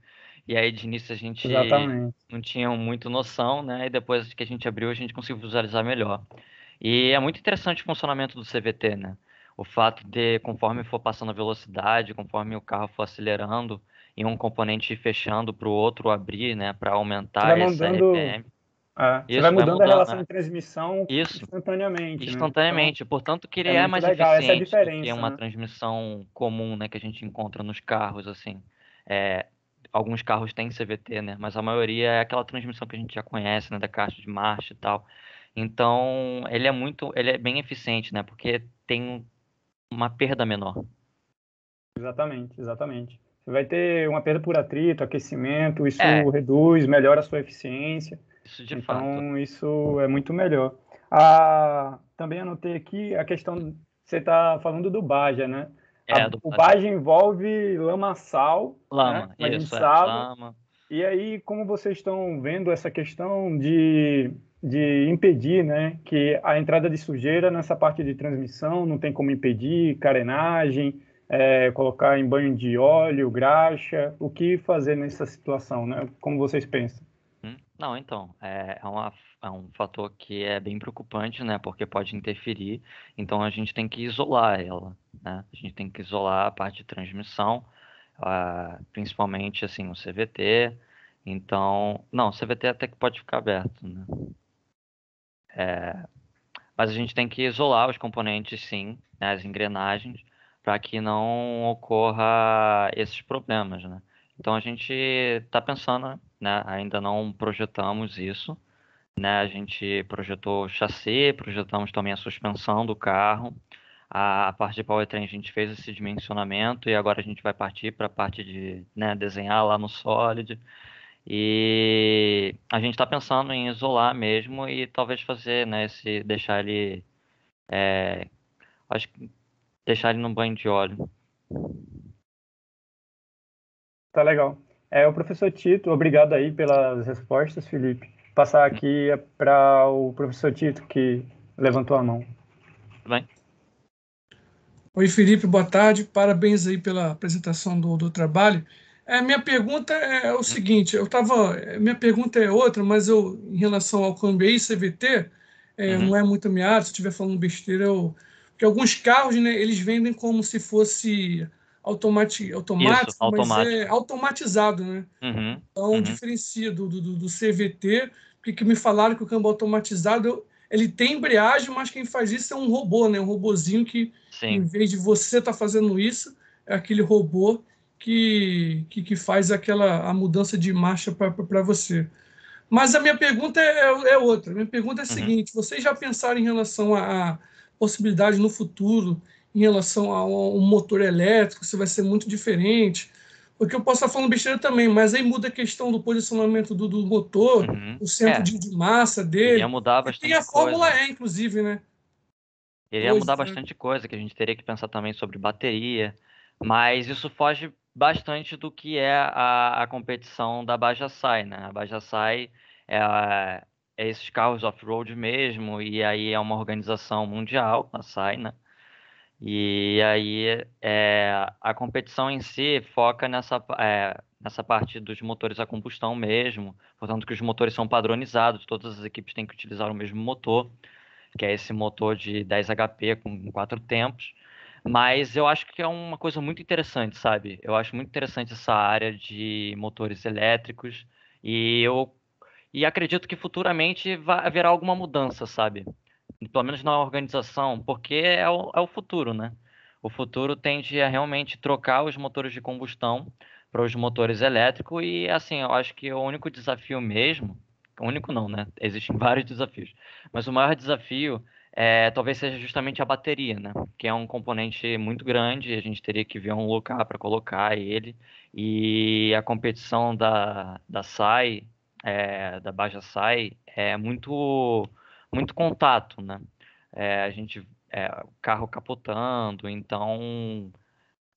E aí de início a gente Exatamente. não tinha muito noção, né? E depois que a gente abriu, a gente conseguiu visualizar melhor. E é muito interessante o funcionamento do CVT, né? O fato de, conforme for passando a velocidade, conforme o carro for acelerando, e um componente ir fechando para o outro abrir, né? Para Você vai aumentar essa mudando, RPM. você vai Isso vai mudando a mudando, relação né? de transmissão Isso, instantaneamente, né? Então, instantaneamente. Portanto, que ele é é muito mais legal. Essa é a eficiente do que diferença, uma né? transmissão comum, né? Que a gente encontra nos carros, assim. É, alguns carros têm CVT, né? Mas a maioria é aquela transmissão que a gente já conhece, né? Da caixa de marcha e tal. Então, ele é bem eficiente, né? Porque tem uma perda menor. Exatamente, exatamente. Você vai ter uma perda por atrito, aquecimento, É, isso reduz, melhora a sua eficiência. isso de fato. Então, isso é muito melhor. Também anotei aqui a questão, você está falando do Baja, né? É, do O Baja. Baja envolve lamaçal, né? Lama, Como a gente isso, é. sabe. Lama. E aí, como vocês estão vendo essa questão de impedir, né, que a entrada de sujeira nessa parte de transmissão não tem como impedir, carenagem, colocar em banho de óleo, graxa, o que fazer nessa situação, né? Como vocês pensam? Não, então, é um fator que é bem preocupante, né? Porque pode interferir. Então a gente tem que isolar ela, né? A gente tem que isolar a parte de transmissão, principalmente assim o CVT. Então, não, o CVT até que pode ficar aberto, né? Mas a gente tem que isolar os componentes, sim, né? As engrenagens, para que não ocorra esses problemas, né? Então a gente está pensando, né? Ainda não projetamos isso, né? A gente projetou o chassi, projetamos também a suspensão do carro. A parte de powertrain a gente fez esse dimensionamento e agora a gente vai partir para a parte de, né, desenhar lá no Solid. E a gente está pensando em isolar mesmo e talvez fazer, né, deixar ele, acho que deixar ele num banho de óleo. Tá legal. O professor Tito, obrigado aí pelas respostas, Felipe. passar aqui para o professor Tito, que levantou a mão. Tudo bem? Oi, Felipe, boa tarde. Parabéns aí pela apresentação do trabalho. Minha pergunta é o seguinte, minha pergunta é outra, mas em relação ao câmbio aí, CVT, não é muito a minha área, se eu estiver falando besteira, porque alguns carros, né, eles vendem como se fosse automático, Isso, mas é automático. automatizado, né? Uhum, Então, diferencia do CVT, porque me falaram que o câmbio automatizado, ele tem embreagem, mas quem faz isso é um robô, né? Um robozinho que, em sim. vez de você estar fazendo isso, é aquele robô que faz a mudança de marcha para você. Mas a minha pergunta é outra. Minha pergunta é a seguinte: vocês já pensaram em relação a possibilidade no futuro, em relação a um motor elétrico, se vai ser muito diferente? Porque eu posso estar falando besteira também, mas aí muda a questão do posicionamento do motor, o centro de massa Iria dele. mudar E tem a bastante Fórmula coisa. E, inclusive, né? Iria Hoje, mudar né? bastante coisa, que a gente teria que pensar também sobre bateria, mas isso foge bastante do que é a competição da Bajajai, né? A Bajajai é esses carros off-road mesmo, e aí é uma organização mundial, a SAI, né? E aí a competição em si foca nessa parte dos motores a combustão mesmo, portanto que os motores são padronizados, todas as equipes têm que utilizar o mesmo motor, que é esse motor de 10 HP com 4 tempos. Mas eu acho que é uma coisa muito interessante, sabe? Eu acho muito interessante essa área de motores elétricos e acredito que futuramente haverá alguma mudança, sabe? Pelo menos na organização, porque é o futuro, né? O futuro tende a realmente trocar os motores de combustão para os motores elétricos e, assim, eu acho que o único desafio mesmo, o único não, né? Existem vários desafios, mas o maior desafio talvez seja justamente a bateria, né? Que é um componente muito grande, a gente teria que ver um lugar para colocar ele e a competição da SAI, da Bajajai, é muito contato, né? A gente o carro capotando, então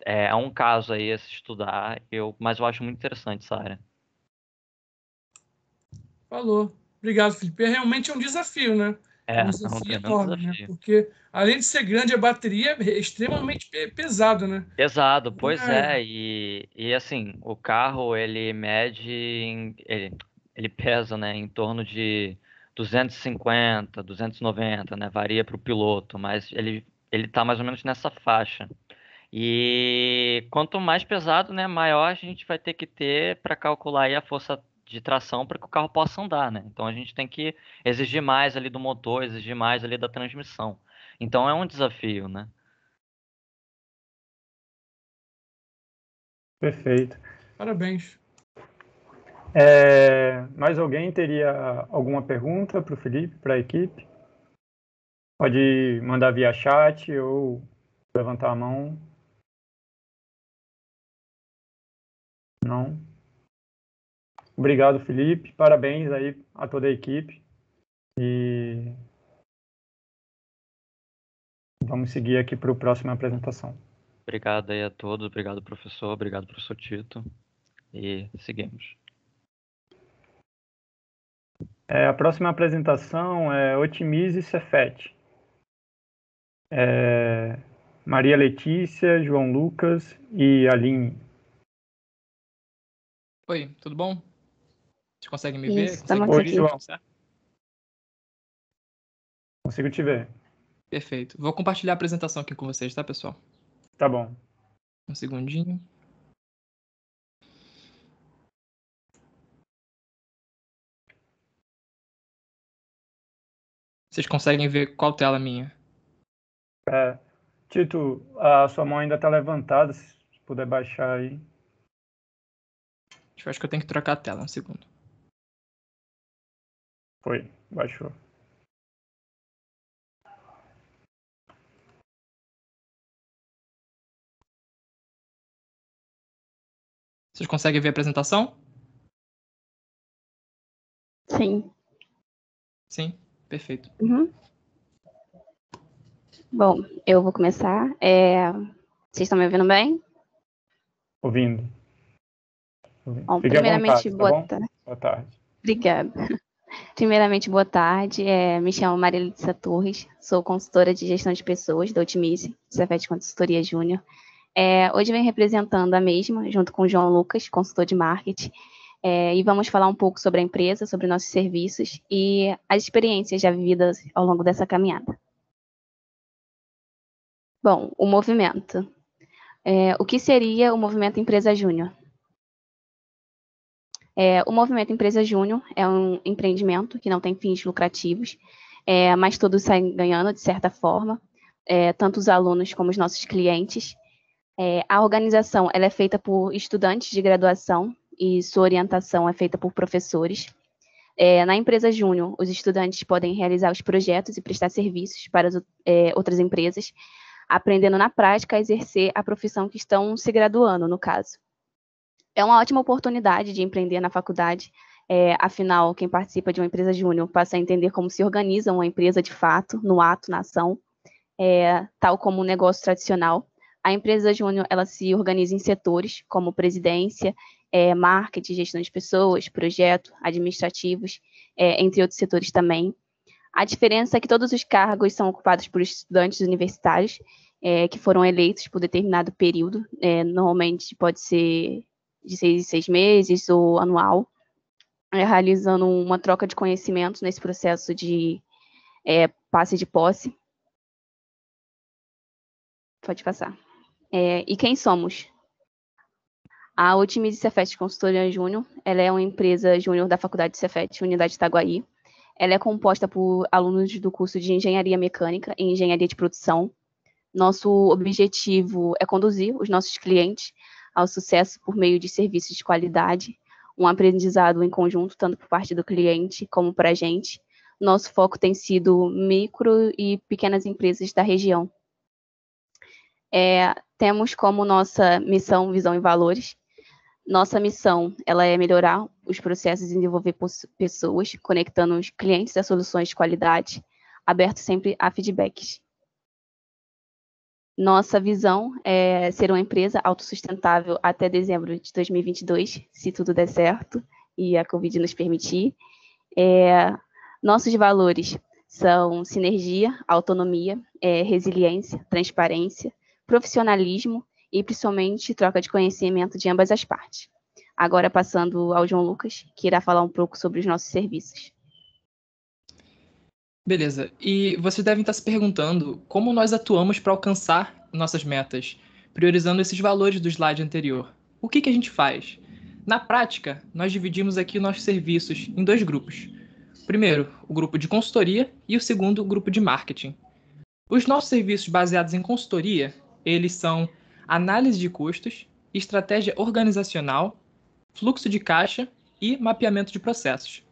é um caso aí a se estudar, mas eu acho muito interessante essa área. Falou. Obrigado, Felipe. Realmente é um desafio, né? É um É um desafio tremendo enorme, né? desafio. Porque, além de ser grande, a bateria é extremamente pesado, né? Pesado, pois É, e assim, o carro ele mede, ele pesa, né, em torno de 250, 290, né, varia para o piloto, mas ele tá mais ou menos nessa faixa. E quanto mais pesado, né, maior a gente vai ter que ter para calcular aí a força de tração para que o carro possa andar, né? Então a gente tem que exigir mais ali do motor, exigir mais ali da transmissão. Então é um desafio, né? Perfeito. parabéns. Mais alguém teria alguma pergunta para o Felipe, para a equipe? Pode mandar via chat ou levantar a mão. Não? Obrigado, Felipe. Parabéns aí a toda a equipe. E vamos seguir aqui para a próxima apresentação. Obrigado aí a todos, obrigado professor, obrigado professor Tito. E seguimos. A próxima apresentação é Otimize Cefet. Maria Letícia, João Lucas e Aline. Oi, tudo bom? Vocês conseguem me ver? Isso, Conseguem estamos me Oi, ouvir? aqui. João. Certo? Consigo te ver. Perfeito. Vou compartilhar a apresentação aqui com vocês, tá, pessoal? Tá bom. Um segundinho. Vocês conseguem ver qual tela minha? Tito, a sua mão ainda está levantada, se puder baixar aí. Acho que eu tenho que trocar a tela, um segundo. Foi, baixou. Vocês conseguem ver a apresentação? Sim. Sim? Perfeito. Uhum. Bom, eu vou começar. Vocês estão me ouvindo bem? Ouvindo. Bom, Fique à primeiramente, vontade, tá boa bom? tarde. Boa tarde. Obrigada. Primeiramente, boa tarde. Me chamo Maria Letícia Torres, sou consultora de gestão de pessoas da Otimize, Cefet Consultoria Júnior. Hoje venho representando a mesma, junto com o João Lucas, consultor de marketing, e vamos falar um pouco sobre a empresa, sobre nossos serviços e as experiências já vividas ao longo dessa caminhada. Bom, o movimento. O que seria o Movimento Empresa Júnior? O Movimento Empresa Júnior é um empreendimento que não tem fins lucrativos, mas todos saem ganhando de certa forma, tanto os alunos como os nossos clientes. A organização ela é feita por estudantes de graduação e sua orientação é feita por professores. Na Empresa Júnior, os estudantes podem realizar os projetos e prestar serviços para outras empresas, aprendendo na prática a exercer a profissão que estão se graduando, no caso. É uma ótima oportunidade de empreender na faculdade, afinal, quem participa de uma empresa júnior passa a entender como se organiza uma empresa de fato, no ato, na ação, tal como um negócio tradicional. A empresa júnior, ela se organiza em setores, como presidência, marketing, gestão de pessoas, projeto, administrativos, entre outros setores também. A diferença é que todos os cargos são ocupados por estudantes universitários, que foram eleitos por determinado período, normalmente pode ser de 6 em 6 meses ou anual, realizando uma troca de conhecimentos nesse processo de passe de posse. Pode passar. E quem somos? A Otimize Cefet Consultoria Júnior, ela é uma empresa júnior da Faculdade de Cefet, Unidade Itaguaí. Ela é composta por alunos do curso de Engenharia Mecânica e Engenharia de Produção. Nosso objetivo é conduzir os nossos clientes ao sucesso por meio de serviços de qualidade, um aprendizado em conjunto, tanto por parte do cliente como para a gente. Nosso foco tem sido micro e pequenas empresas da região. Temos como nossa missão, visão e valores. Nossa missão ela é melhorar os processos e desenvolver pessoas, conectando os clientes a soluções de qualidade, aberto sempre a feedbacks. Nossa visão é ser uma empresa autossustentável até dezembro de 2022, se tudo der certo e a Covid nos permitir. Nossos valores são sinergia, autonomia, resiliência, transparência, profissionalismo e, principalmente, troca de conhecimento de ambas as partes. Agora, passando ao João Lucas, que irá falar um pouco sobre os nossos serviços. Beleza. E vocês devem estar se perguntando como nós atuamos para alcançar nossas metas, priorizando esses valores do slide anterior. O que a gente faz? Na prática, nós dividimos aqui nossos serviços em 2 grupos. Primeiro, o grupo de consultoria e o segundo, o grupo de marketing. Os nossos serviços baseados em consultoria, eles são análise de custos, estratégia organizacional, fluxo de caixa e mapeamento de processos.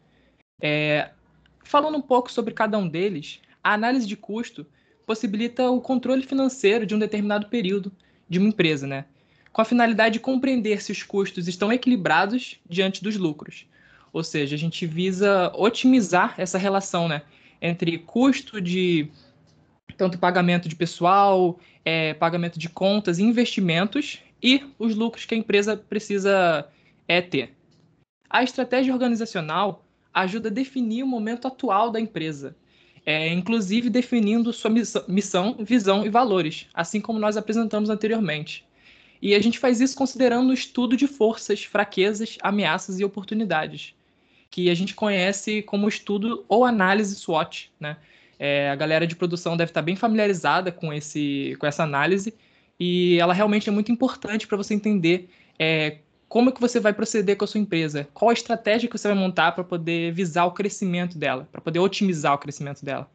Falando um pouco sobre cada um deles, a análise de custo possibilita o controle financeiro de um determinado período de uma empresa, né? Com a finalidade de compreender se os custos estão equilibrados diante dos lucros. Ou seja, a gente visa otimizar essa relação, né, entre custo de tanto pagamento de pessoal, pagamento de contas e investimentos e os lucros que a empresa precisa ter. A estratégia organizacional ajuda a definir o momento atual da empresa, inclusive definindo sua missão, visão e valores, assim como nós apresentamos anteriormente. E a gente faz isso considerando o estudo de forças, fraquezas, ameaças e oportunidades, que a gente conhece como estudo ou análise SWOT, né? A galera de produção deve estar bem familiarizada com essa análise, e ela realmente é muito importante para você entender como é que você vai proceder com a sua empresa, qual a estratégia que você vai montar para poder visar o crescimento dela, para poder otimizar o crescimento dela.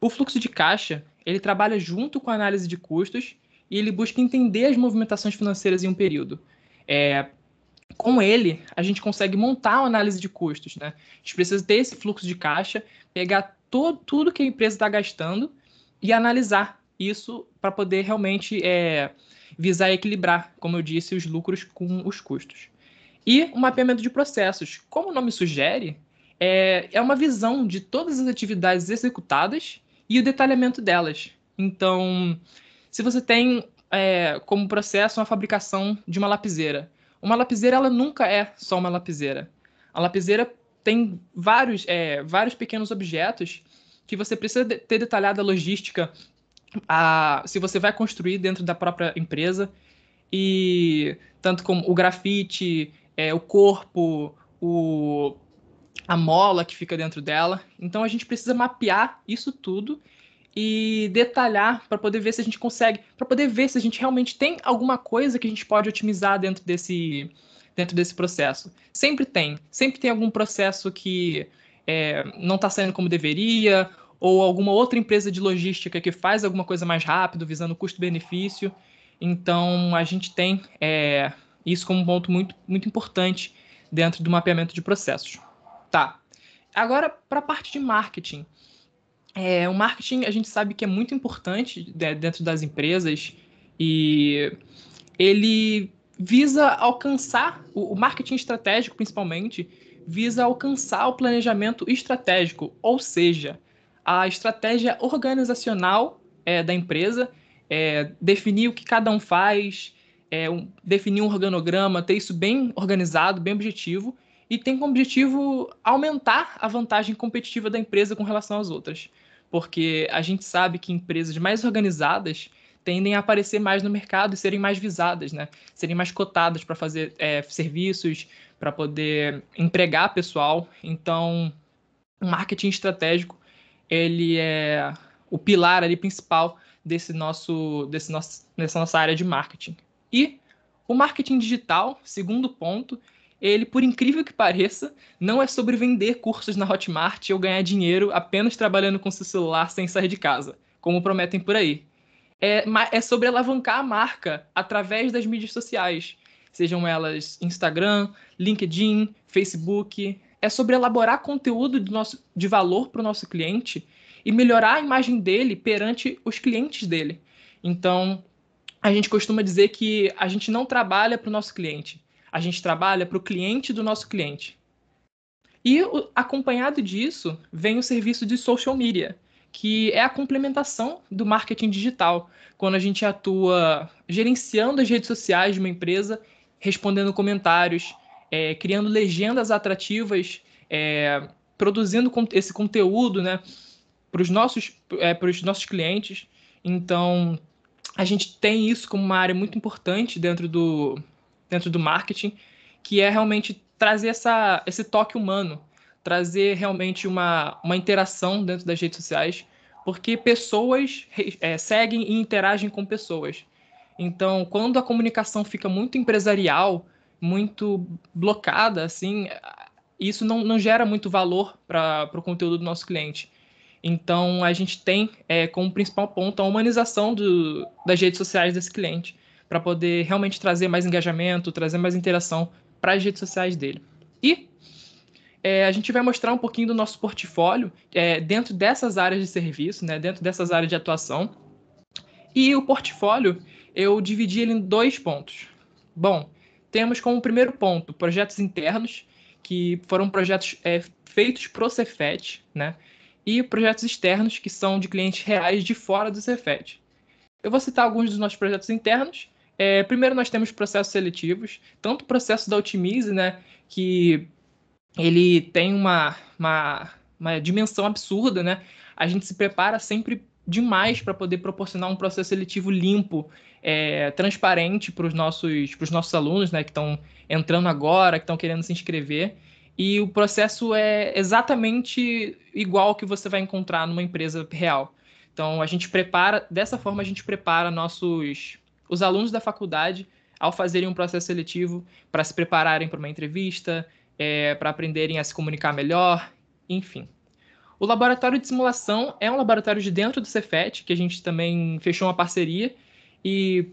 O fluxo de caixa, ele trabalha junto com a análise de custos e ele busca entender as movimentações financeiras em um período. Com ele, a gente consegue montar uma análise de custos, né? A gente precisa ter esse fluxo de caixa, pegar tudo que a empresa está gastando e analisar isso para poder realmente visar equilibrar, como eu disse, os lucros com os custos. E o mapeamento de processos, como o nome sugere, é uma visão de todas as atividades executadas e o detalhamento delas. Então, se você tem como processo uma fabricação de uma lapiseira ela nunca é só uma lapiseira. A lapiseira tem vários pequenos objetos que você precisa ter detalhada a logística, se você vai construir dentro da própria empresa, e tanto como o grafite, o corpo, a mola que fica dentro dela. Então a gente precisa mapear isso tudo e detalhar para poder ver se a gente consegue, para poder ver se a gente realmente tem alguma coisa que a gente pode otimizar dentro desse processo. Sempre tem algum processo que não está saindo como deveria, ou alguma outra empresa de logística que faz alguma coisa mais rápido, visando custo-benefício. Então, a gente tem isso como um ponto muito, muito importante dentro do mapeamento de processos. Tá. Agora, para a parte de marketing. O marketing, a gente sabe que é muito importante dentro das empresas, e ele visa alcançar, o marketing estratégico, principalmente, visa alcançar o planejamento estratégico, ou seja, a estratégia organizacional da empresa, definir o que cada um faz, definir um organograma, ter isso bem organizado, bem objetivo, e tem como objetivo aumentar a vantagem competitiva da empresa com relação às outras. Porque a gente sabe que empresas mais organizadas tendem a aparecer mais no mercado e serem mais visadas, né? Serem mais cotadas para fazer serviços, para poder empregar pessoal. Então, o marketing estratégico, ele é o pilar ali principal dessa nossa área de marketing. E o marketing digital, segundo ponto, ele, por incrível que pareça, não é sobre vender cursos na Hotmart ou ganhar dinheiro apenas trabalhando com seu celular sem sair de casa, como prometem por aí. É sobre alavancar a marca através das mídias sociais, sejam elas Instagram, LinkedIn, Facebook. É sobre elaborar conteúdo de valor para o nosso cliente e melhorar a imagem dele perante os clientes dele. Então, a gente costuma dizer que a gente não trabalha para o nosso cliente, a gente trabalha para o cliente do nosso cliente. E acompanhado disso, vem o serviço de social media, que é a complementação do marketing digital, quando a gente atua gerenciando as redes sociais de uma empresa, respondendo comentários, criando legendas atrativas, produzindo esse conteúdo, né, para os nossos clientes. Então, a gente tem isso como uma área muito importante dentro do marketing, que é realmente trazer esse toque humano, trazer realmente uma interação dentro das redes sociais, porque pessoas seguem e interagem com pessoas. Então, quando a comunicação fica muito empresarial, muito blocada, assim, isso não gera muito valor para o conteúdo do nosso cliente. Então, a gente tem como principal ponto a humanização das redes sociais desse cliente, para poder realmente trazer mais engajamento, trazer mais interação para as redes sociais dele. E a gente vai mostrar um pouquinho do nosso portfólio dentro dessas áreas de serviço, né, dentro dessas áreas de atuação. E o portfólio, eu dividi ele em 2 pontos. Bom, temos como primeiro ponto projetos internos, que foram projetos feitos para o Cefet, né, e projetos externos, que são de clientes reais de fora do Cefet. Eu vou citar alguns dos nossos projetos internos. Primeiro, nós temos processos seletivos, tanto o processo da Otimize, né, que ele tem uma dimensão absurda, né? A gente se prepara sempre demais para poder proporcionar um processo seletivo limpo, transparente para os nossos alunos, né, que estão entrando agora, que estão querendo se inscrever. E o processo é exatamente igual ao que você vai encontrar numa empresa real. Então, dessa forma, a gente prepara os alunos da faculdade ao fazerem um processo seletivo para se prepararem para uma entrevista, para aprenderem a se comunicar melhor, enfim. O laboratório de simulação é um laboratório de dentro do Cefet, que a gente também fechou uma parceria, e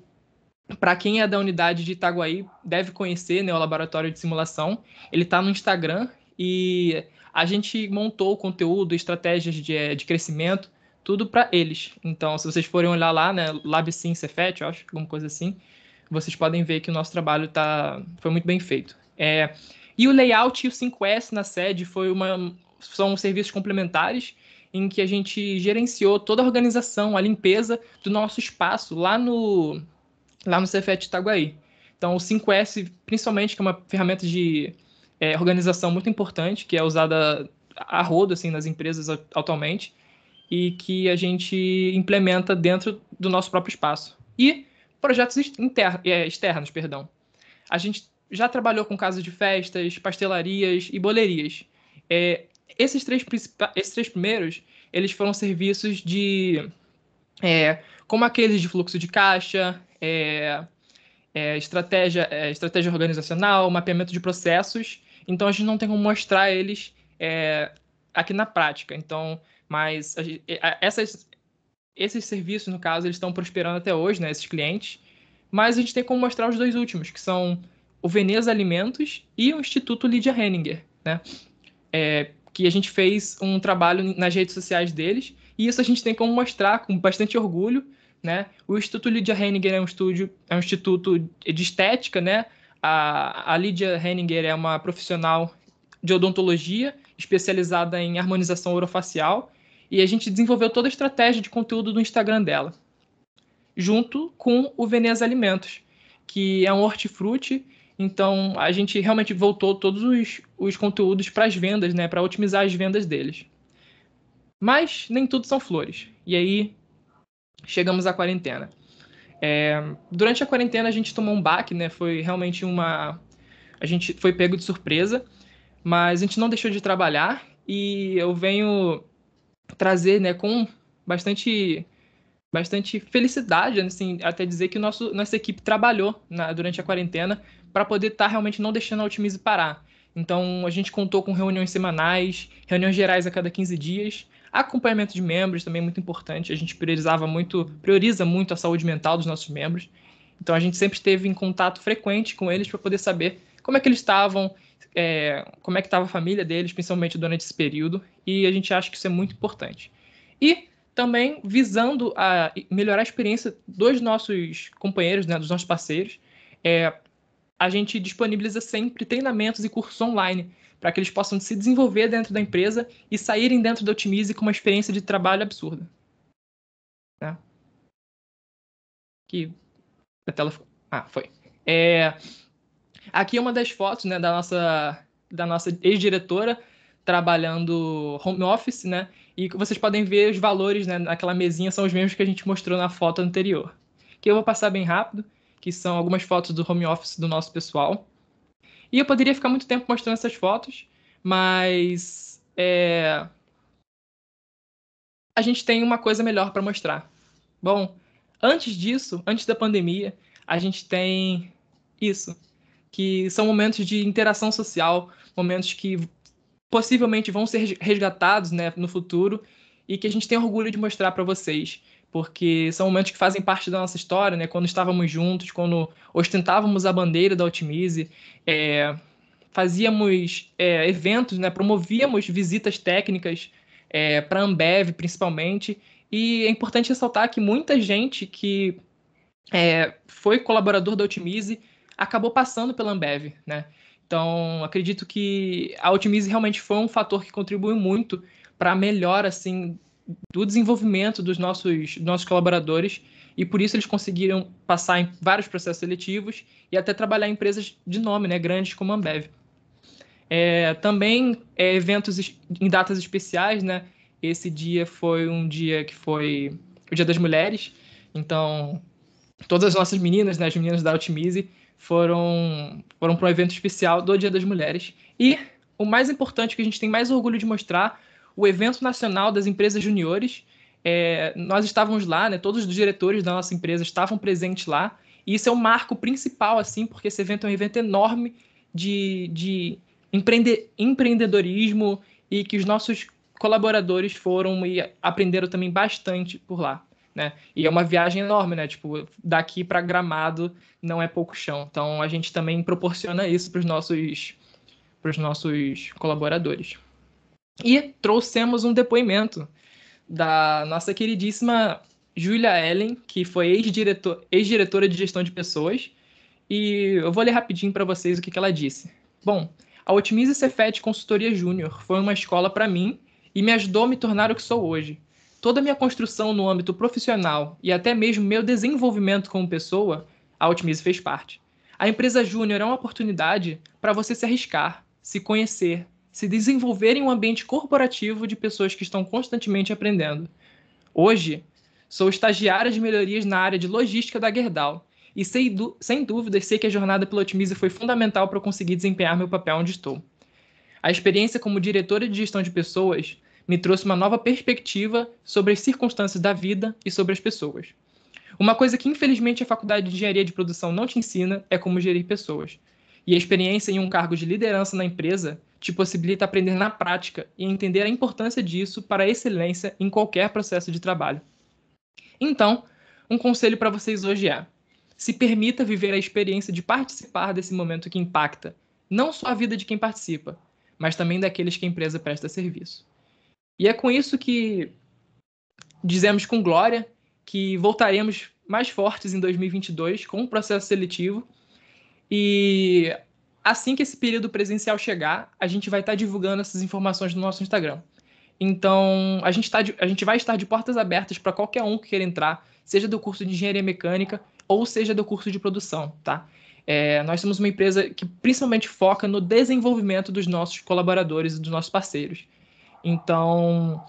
para quem é da unidade de Itaguaí deve conhecer, né, o laboratório de simulação. Ele está no Instagram e a gente montou o conteúdo, estratégias de crescimento, tudo para eles. Então, se vocês forem olhar lá, né, LabSim Cefet, eu acho, alguma coisa assim, vocês podem ver que o nosso trabalho foi muito bem feito. E o layout e o 5S na sede são serviços complementares em que a gente gerenciou toda a organização, a limpeza do nosso espaço lá no Cefet Itaguaí. Então, o 5S, principalmente, que é uma ferramenta de organização muito importante, que é usada a rodo assim, nas empresas atualmente, e que a gente implementa dentro do nosso próprio espaço. E projetos externos, perdão. A gente já trabalhou com casas de festas, pastelarias e bolerias. Esses três primeiros, eles foram serviços de... como aqueles de fluxo de caixa, estratégia organizacional, mapeamento de processos. Então, a gente não tem como mostrar eles aqui na prática. Então, mas esses serviços, no caso, eles estão prosperando até hoje, né, esses clientes. Mas a gente tem como mostrar os dois últimos, que são o Veneza Alimentos e o Instituto Lydia Henninger, né? Que a gente fez um trabalho nas redes sociais deles, e isso a gente tem como mostrar com bastante orgulho, né? O Instituto Lydia Henninger é um instituto de estética, né? A Lydia Henninger é uma profissional de odontologia especializada em harmonização orofacial, e a gente desenvolveu toda a estratégia de conteúdo do Instagram dela, junto com o Veneza Alimentos, que é um hortifruti. Então, a gente realmente voltou todos os conteúdos para as vendas, né, para otimizar as vendas deles. Mas nem tudo são flores. E aí, chegamos à quarentena. Durante a quarentena, a gente tomou um baque, né, foi realmente a gente foi pego de surpresa, mas a gente não deixou de trabalhar, e eu venho trazer, né, com bastante felicidade, assim, até dizer que nossa equipe trabalhou durante a quarentena para poder estar realmente não deixando a Otimize parar. Então, a gente contou com reuniões semanais, reuniões gerais a cada 15 dias, acompanhamento de membros também muito importante. A gente prioriza muito a saúde mental dos nossos membros. Então, a gente sempre esteve em contato frequente com eles para poder saber como é que eles estavam, como é que estava a família deles, principalmente durante esse período, e a gente acha que isso é muito importante. E também visando a melhorar a experiência dos nossos companheiros, né, dos nossos parceiros, a gente disponibiliza sempre treinamentos e cursos online para que eles possam se desenvolver dentro da empresa e saírem dentro da Otimize com uma experiência de trabalho absurda. Né? Aqui, a tela foi. Aqui é uma das fotos, né, da nossa ex-diretora trabalhando home office, né? E vocês podem ver os valores, né, naquela mesinha, são os mesmos que a gente mostrou na foto anterior. Que eu vou passar bem rápido, que são algumas fotos do home office do nosso pessoal. E eu poderia ficar muito tempo mostrando essas fotos, mas a gente tem uma coisa melhor para mostrar. Bom, antes disso, antes da pandemia, a gente tem isso, que são momentos de interação social, momentos que possivelmente vão ser resgatados, né, no futuro, e que a gente tem orgulho de mostrar para vocês, porque são momentos que fazem parte da nossa história, né, quando estávamos juntos, quando ostentávamos a bandeira da Otimize, fazíamos eventos, né, promovíamos visitas técnicas para a Ambev, principalmente, e é importante ressaltar que muita gente que foi colaborador da Otimize acabou passando pela Ambev, né? Então, acredito que a Otimize realmente foi um fator que contribuiu muito para a melhora, assim, do desenvolvimento dos nossos colaboradores, e por isso eles conseguiram passar em vários processos seletivos e até trabalhar em empresas de nome, né, grandes como a Ambev. Também eventos em datas especiais, né? Esse dia foi um dia que foi o Dia das Mulheres, então todas as nossas meninas, né, as meninas da Otimize, foram para um evento especial do Dia das Mulheres. E o mais importante, que a gente tem mais orgulho de mostrar, o evento nacional das empresas juniores. Nós estávamos lá, né, todos os diretores da nossa empresa estavam presentes lá, e isso é um marco principal, assim, porque esse evento é um evento enorme de empreendedorismo, e que os nossos colaboradores foram e aprenderam também bastante por lá. Né? E é uma viagem enorme, né? Tipo, daqui para Gramado não é pouco chão. Então, a gente também proporciona isso para os nossos colaboradores. E trouxemos um depoimento da nossa queridíssima Julia Ellen, que foi ex-diretora de gestão de pessoas. E eu vou ler rapidinho para vocês o que ela disse. Bom, a Otimize Cefet Consultoria Júnior foi uma escola para mim e me ajudou a me tornar o que sou hoje. Toda a minha construção no âmbito profissional e até mesmo meu desenvolvimento como pessoa, a Otimize fez parte. A empresa Júnior é uma oportunidade para você se arriscar, se conhecer, se desenvolver em um ambiente corporativo de pessoas que estão constantemente aprendendo. Hoje, sou estagiária de melhorias na área de logística da Gerdau e, sem dúvidas, sei que a jornada pela Otimize foi fundamental para eu conseguir desempenhar meu papel onde estou. A experiência como diretora de gestão de pessoas me trouxe uma nova perspectiva sobre as circunstâncias da vida e sobre as pessoas. Uma coisa que, infelizmente, a Faculdade de Engenharia de Produção não te ensina é como gerir pessoas. E a experiência em um cargo de liderança na empresa te possibilita aprender na prática e entender a importância disso para a excelência em qualquer processo de trabalho. Então, um conselho para vocês hoje é: se permita viver a experiência de participar desse momento que impacta não só a vida de quem participa, mas também daqueles que a empresa presta serviço. E é com isso que dizemos com glória que voltaremos mais fortes em 2022 com o processo seletivo. E assim que esse período presencial chegar, a gente vai estar divulgando essas informações no nosso Instagram. Então, a gente vai estar de portas abertas para qualquer um que queira entrar, seja do curso de Engenharia Mecânica ou seja do curso de Produção, tá? Nós somos uma empresa que principalmente foca no desenvolvimento dos nossos colaboradores e dos nossos parceiros. Então,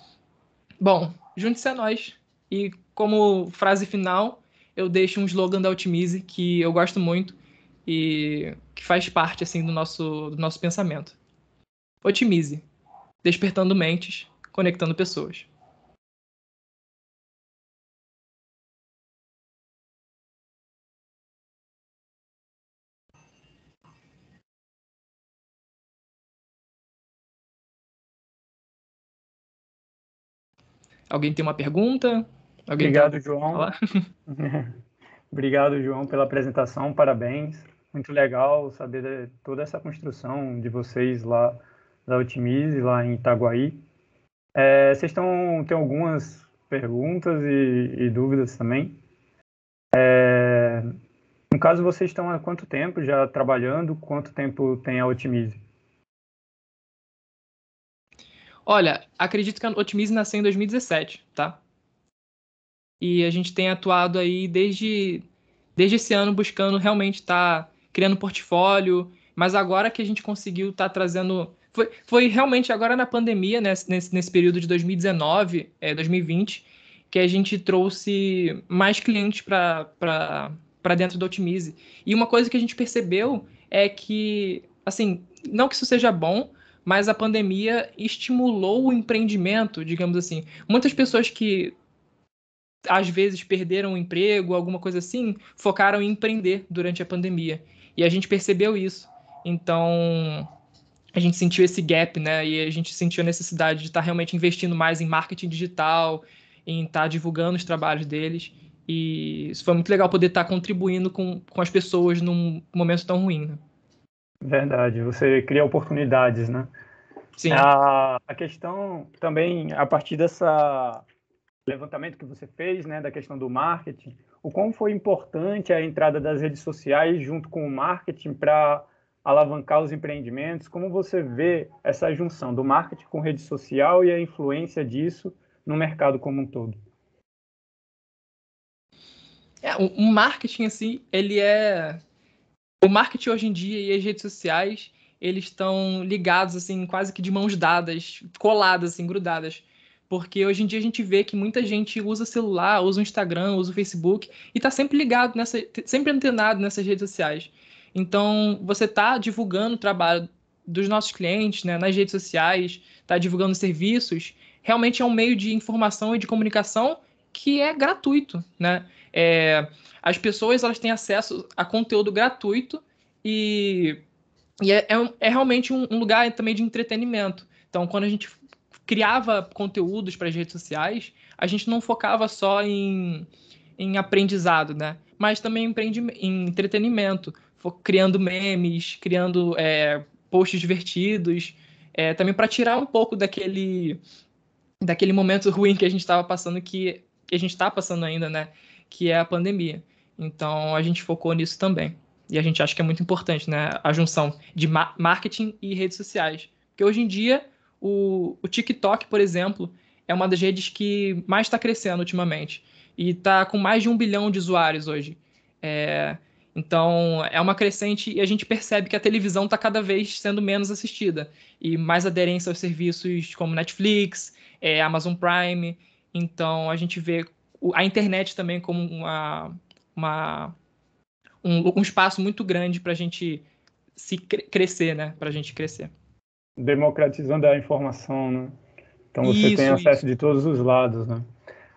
bom, junte-se a nós. E como frase final, eu deixo um slogan da Otimize que eu gosto muito e que faz parte assim do nosso pensamento. Otimize, despertando mentes, conectando pessoas. Alguém tem uma pergunta? Alguém Obrigado, João. Falar? Obrigado, João, pela apresentação. Parabéns. Muito legal saber de toda essa construção de vocês lá da Otimize, lá em Itaguaí. Vocês têm algumas perguntas e dúvidas também. No caso, vocês estão há quanto tempo já trabalhando? Quanto tempo tem a Otimize? Olha, acredito que a Otimize nasceu em 2017, tá? E a gente tem atuado aí desde esse ano buscando realmente estar criando portfólio, mas agora que a gente conseguiu estar trazendo... Foi realmente agora na pandemia, né, nesse período de 2019, 2020, que a gente trouxe mais clientes para dentro da Otimize. E uma coisa que a gente percebeu é que, assim, não que isso seja bom, mas a pandemia estimulou o empreendimento, digamos assim. Muitas pessoas que às vezes perderam o emprego, alguma coisa assim, focaram em empreender durante a pandemia. E a gente percebeu isso. Então, a gente sentiu esse gap, né? E a gente sentiu a necessidade de estar realmente investindo mais em marketing digital, em estar divulgando os trabalhos deles. E isso foi muito legal poder estar contribuindo com as pessoas num momento tão ruim, né? Verdade, você cria oportunidades, né? Sim. A questão também, a partir dessa levantamento que você fez, né, da questão do marketing, o quão foi importante a entrada das redes sociais junto com o marketing para alavancar os empreendimentos? Como você vê essa junção do marketing com rede social e a influência disso no mercado como um todo? O marketing, assim, o marketing hoje em dia e as redes sociais, eles estão ligados, assim, quase que de mãos dadas, coladas, assim, grudadas. Porque hoje em dia a gente vê que muita gente usa celular, usa o Instagram, usa o Facebook e está sempre ligado, sempre antenado nessas redes sociais. Então, você está divulgando o trabalho dos nossos clientes, né, nas redes sociais, está divulgando serviços, realmente é um meio de informação e de comunicação que é gratuito, né? As pessoas elas têm acesso a conteúdo gratuito e é realmente um lugar também de entretenimento. Então, quando a gente criava conteúdos para as redes sociais, a gente não focava só em aprendizado, né? Mas também em entretenimento, criando memes, criando posts divertidos, também para tirar um pouco daquele momento ruim que a gente estava passando, que a gente está passando ainda, né? Que é a pandemia. Então, a gente focou nisso também. E a gente acha que é muito importante, né? A junção de marketing e redes sociais. Porque hoje em dia, o TikTok, por exemplo, é uma das redes que mais está crescendo ultimamente. E está com mais de 1 bilhão de usuários hoje. Então, é uma crescente e a gente percebe que a televisão está cada vez sendo menos assistida e mais aderência aos serviços como Netflix, Amazon Prime. Então, a gente vê a internet também como um espaço muito grande para a gente crescer, né? Para a gente crescer. Democratizando a informação, né? Então você tem Isso. acesso de todos os lados, né?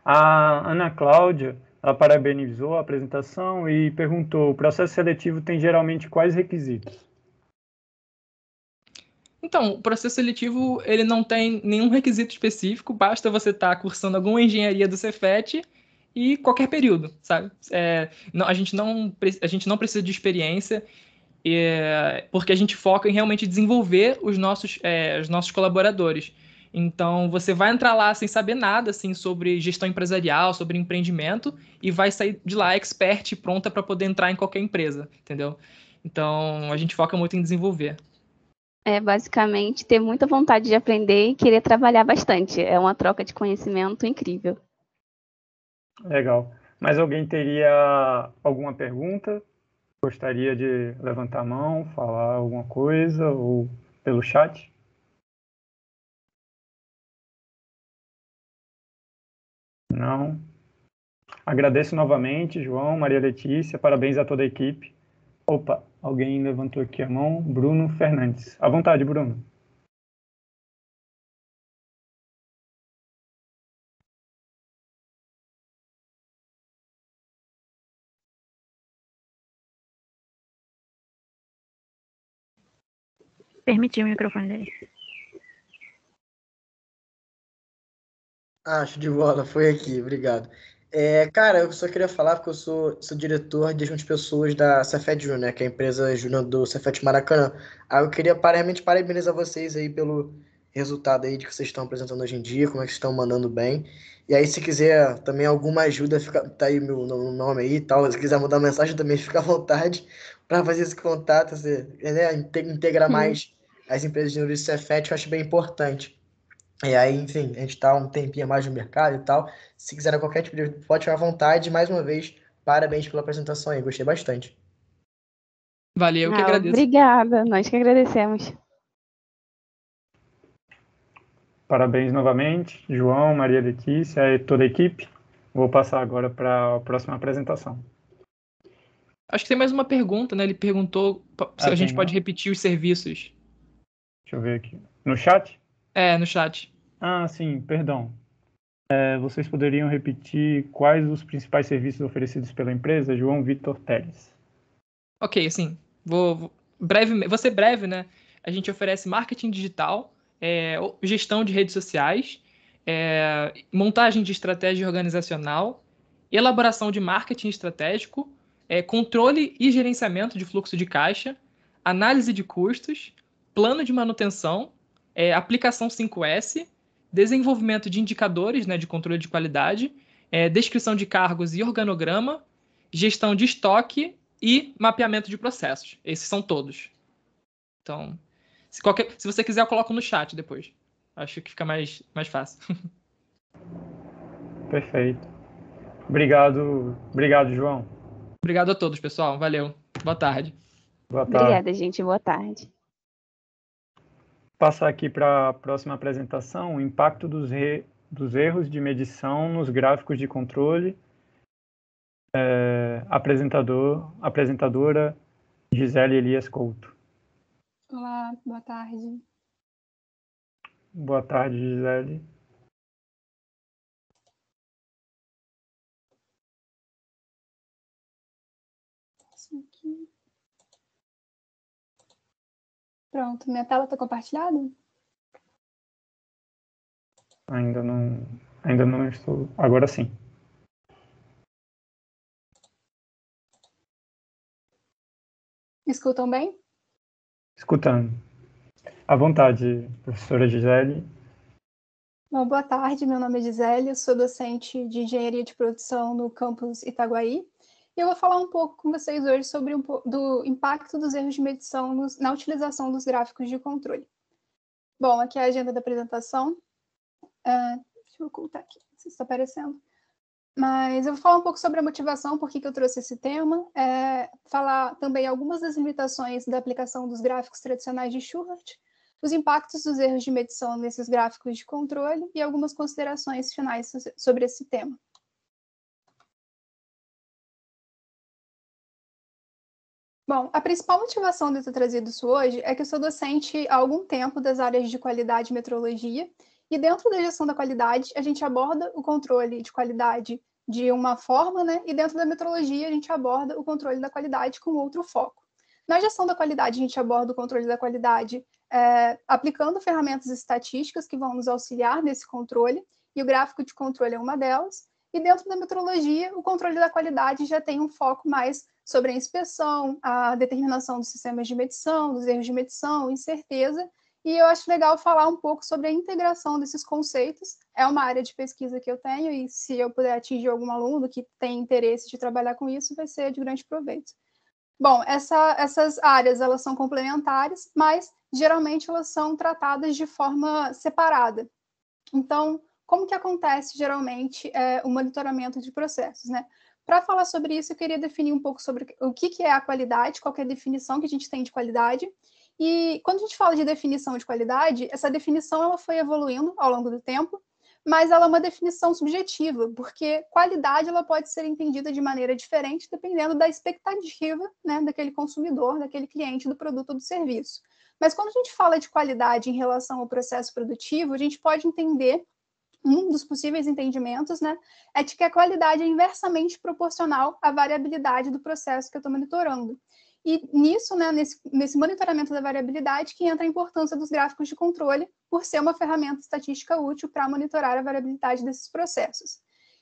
A Ana Cláudia, ela parabenizou a apresentação e perguntou: o processo seletivo tem geralmente quais requisitos? Então, o processo seletivo ele não tem nenhum requisito específico, basta você estar cursando alguma engenharia do Cefet e qualquer período, sabe? A gente não precisa de experiência, porque a gente foca em realmente desenvolver os nossos colaboradores. Então, você vai entrar lá sem saber nada assim, sobre gestão empresarial, sobre empreendimento, e vai sair de lá expert, pronta para poder entrar em qualquer empresa, entendeu? Então, a gente foca muito em desenvolver. É basicamente ter muita vontade de aprender e querer trabalhar bastante. É uma troca de conhecimento incrível. Legal. Mas alguém teria alguma pergunta? Gostaria de levantar a mão, falar alguma coisa ou pelo chat? Não. Agradeço novamente, João, Maria Letícia, parabéns a toda a equipe. Opa, alguém levantou aqui a mão, Bruno Fernandes. À vontade, Bruno. Permitiu o microfone dele. Acho de bola, foi aqui, obrigado. Cara, eu só queria falar porque eu sou diretor de gestão de pessoas da Cefet Júnior, né, que é a empresa júnior do Cefet Maracanã. Aí eu queria realmente parabenizar vocês aí pelo resultado aí de que vocês estão apresentando hoje em dia, como é que vocês estão mandando bem. E aí, se quiser também alguma ajuda, tá aí meu nome aí e tal. Se quiser mandar mensagem também, fica à vontade para fazer esse contato, né, integrar mais as empresas de júnior do Cefet, eu acho bem importante. E aí, enfim, a gente tá um tempinho a mais no mercado e tal. Se quiser qualquer tipo de ajuda, pode ficar à vontade. Mais uma vez, parabéns pela apresentação aí, gostei bastante. Valeu, eu que agradeço. Obrigada, nós que agradecemos. Parabéns novamente, João, Maria Letícia e toda a equipe. Vou passar agora para a próxima apresentação. Acho que tem mais uma pergunta, né? Ele perguntou se a gente pode repetir os serviços. Deixa eu ver aqui. No chat? No chat. Ah, sim, perdão. Vocês poderiam repetir quais os principais serviços oferecidos pela empresa? João Vitor Teles. Ok, assim, vou ser breve, né? A gente oferece marketing digital, gestão de redes sociais, montagem de estratégia organizacional, elaboração de marketing estratégico, controle e gerenciamento de fluxo de caixa, análise de custos, plano de manutenção, aplicação 5S, desenvolvimento de indicadores, né, de controle de qualidade, descrição de cargos e organograma, gestão de estoque e mapeamento de processos. Esses são todos. Então, se você quiser, eu coloco no chat depois. Acho que fica mais fácil. Perfeito. Obrigado, João. Obrigado a todos, pessoal. Valeu. Boa tarde. Boa tarde. Obrigada, gente. Boa tarde. Passar aqui para a próxima apresentação, o impacto dos erros de medição nos gráficos de controle. Apresentadora Gisele Elias Couto. Olá, boa tarde. Boa tarde, Gisele. Isso aqui. Pronto, minha tela está compartilhada? Ainda não estou. Agora sim. Escutam bem? Escutando. À vontade, professora Gisele. Bom, boa tarde, meu nome é Gisele, eu sou docente de Engenharia de Produção no campus Itaguaí. E eu vou falar um pouco com vocês hoje sobre do impacto dos erros de medição na utilização dos gráficos de controle. Bom, aqui é a agenda da apresentação. Deixa eu ocultar aqui, não sei se está aparecendo. Mas eu vou falar um pouco sobre a motivação, por que eu trouxe esse tema, falar também algumas das limitações da aplicação dos gráficos tradicionais de Shewhart, os impactos dos erros de medição nesses gráficos de controle e algumas considerações finais sobre esse tema. Bom, a principal motivação de eu ter trazido isso hoje é que eu sou docente há algum tempo das áreas de qualidade e metrologia, e dentro da gestão da qualidade, a gente aborda o controle de qualidade de uma forma, né? E dentro da metrologia, a gente aborda o controle da qualidade com outro foco. Na gestão da qualidade, a gente aborda o controle da qualidade aplicando ferramentas estatísticas que vão nos auxiliar nesse controle, e o gráfico de controle é uma delas. E dentro da metrologia, o controle da qualidade já tem um foco mais sobre a inspeção, a determinação dos sistemas de medição, dos erros de medição, incerteza. E eu acho legal falar um pouco sobre a integração desses conceitos. É uma área de pesquisa que eu tenho, e se eu puder atingir algum aluno que tem interesse de trabalhar com isso, vai ser de grande proveito. Bom, essas áreas, elas são complementares, mas geralmente elas são tratadas de forma separada. Então, como que acontece geralmente o monitoramento de processos, né? Para falar sobre isso, eu queria definir um pouco sobre o que é a qualidade, qual que é a definição que a gente tem de qualidade. E quando a gente fala de definição de qualidade, essa definição ela foi evoluindo ao longo do tempo, mas ela é uma definição subjetiva, porque qualidade ela pode ser entendida de maneira diferente dependendo da expectativa, né, daquele consumidor, daquele cliente do produto ou do serviço. Mas quando a gente fala de qualidade em relação ao processo produtivo, a gente pode entender, um dos possíveis entendimentos, né, é de que a qualidade é inversamente proporcional à variabilidade do processo que eu estou monitorando. E nisso, né, nesse monitoramento da variabilidade, que entra a importância dos gráficos de controle, por ser uma ferramenta estatística útil para monitorar a variabilidade desses processos.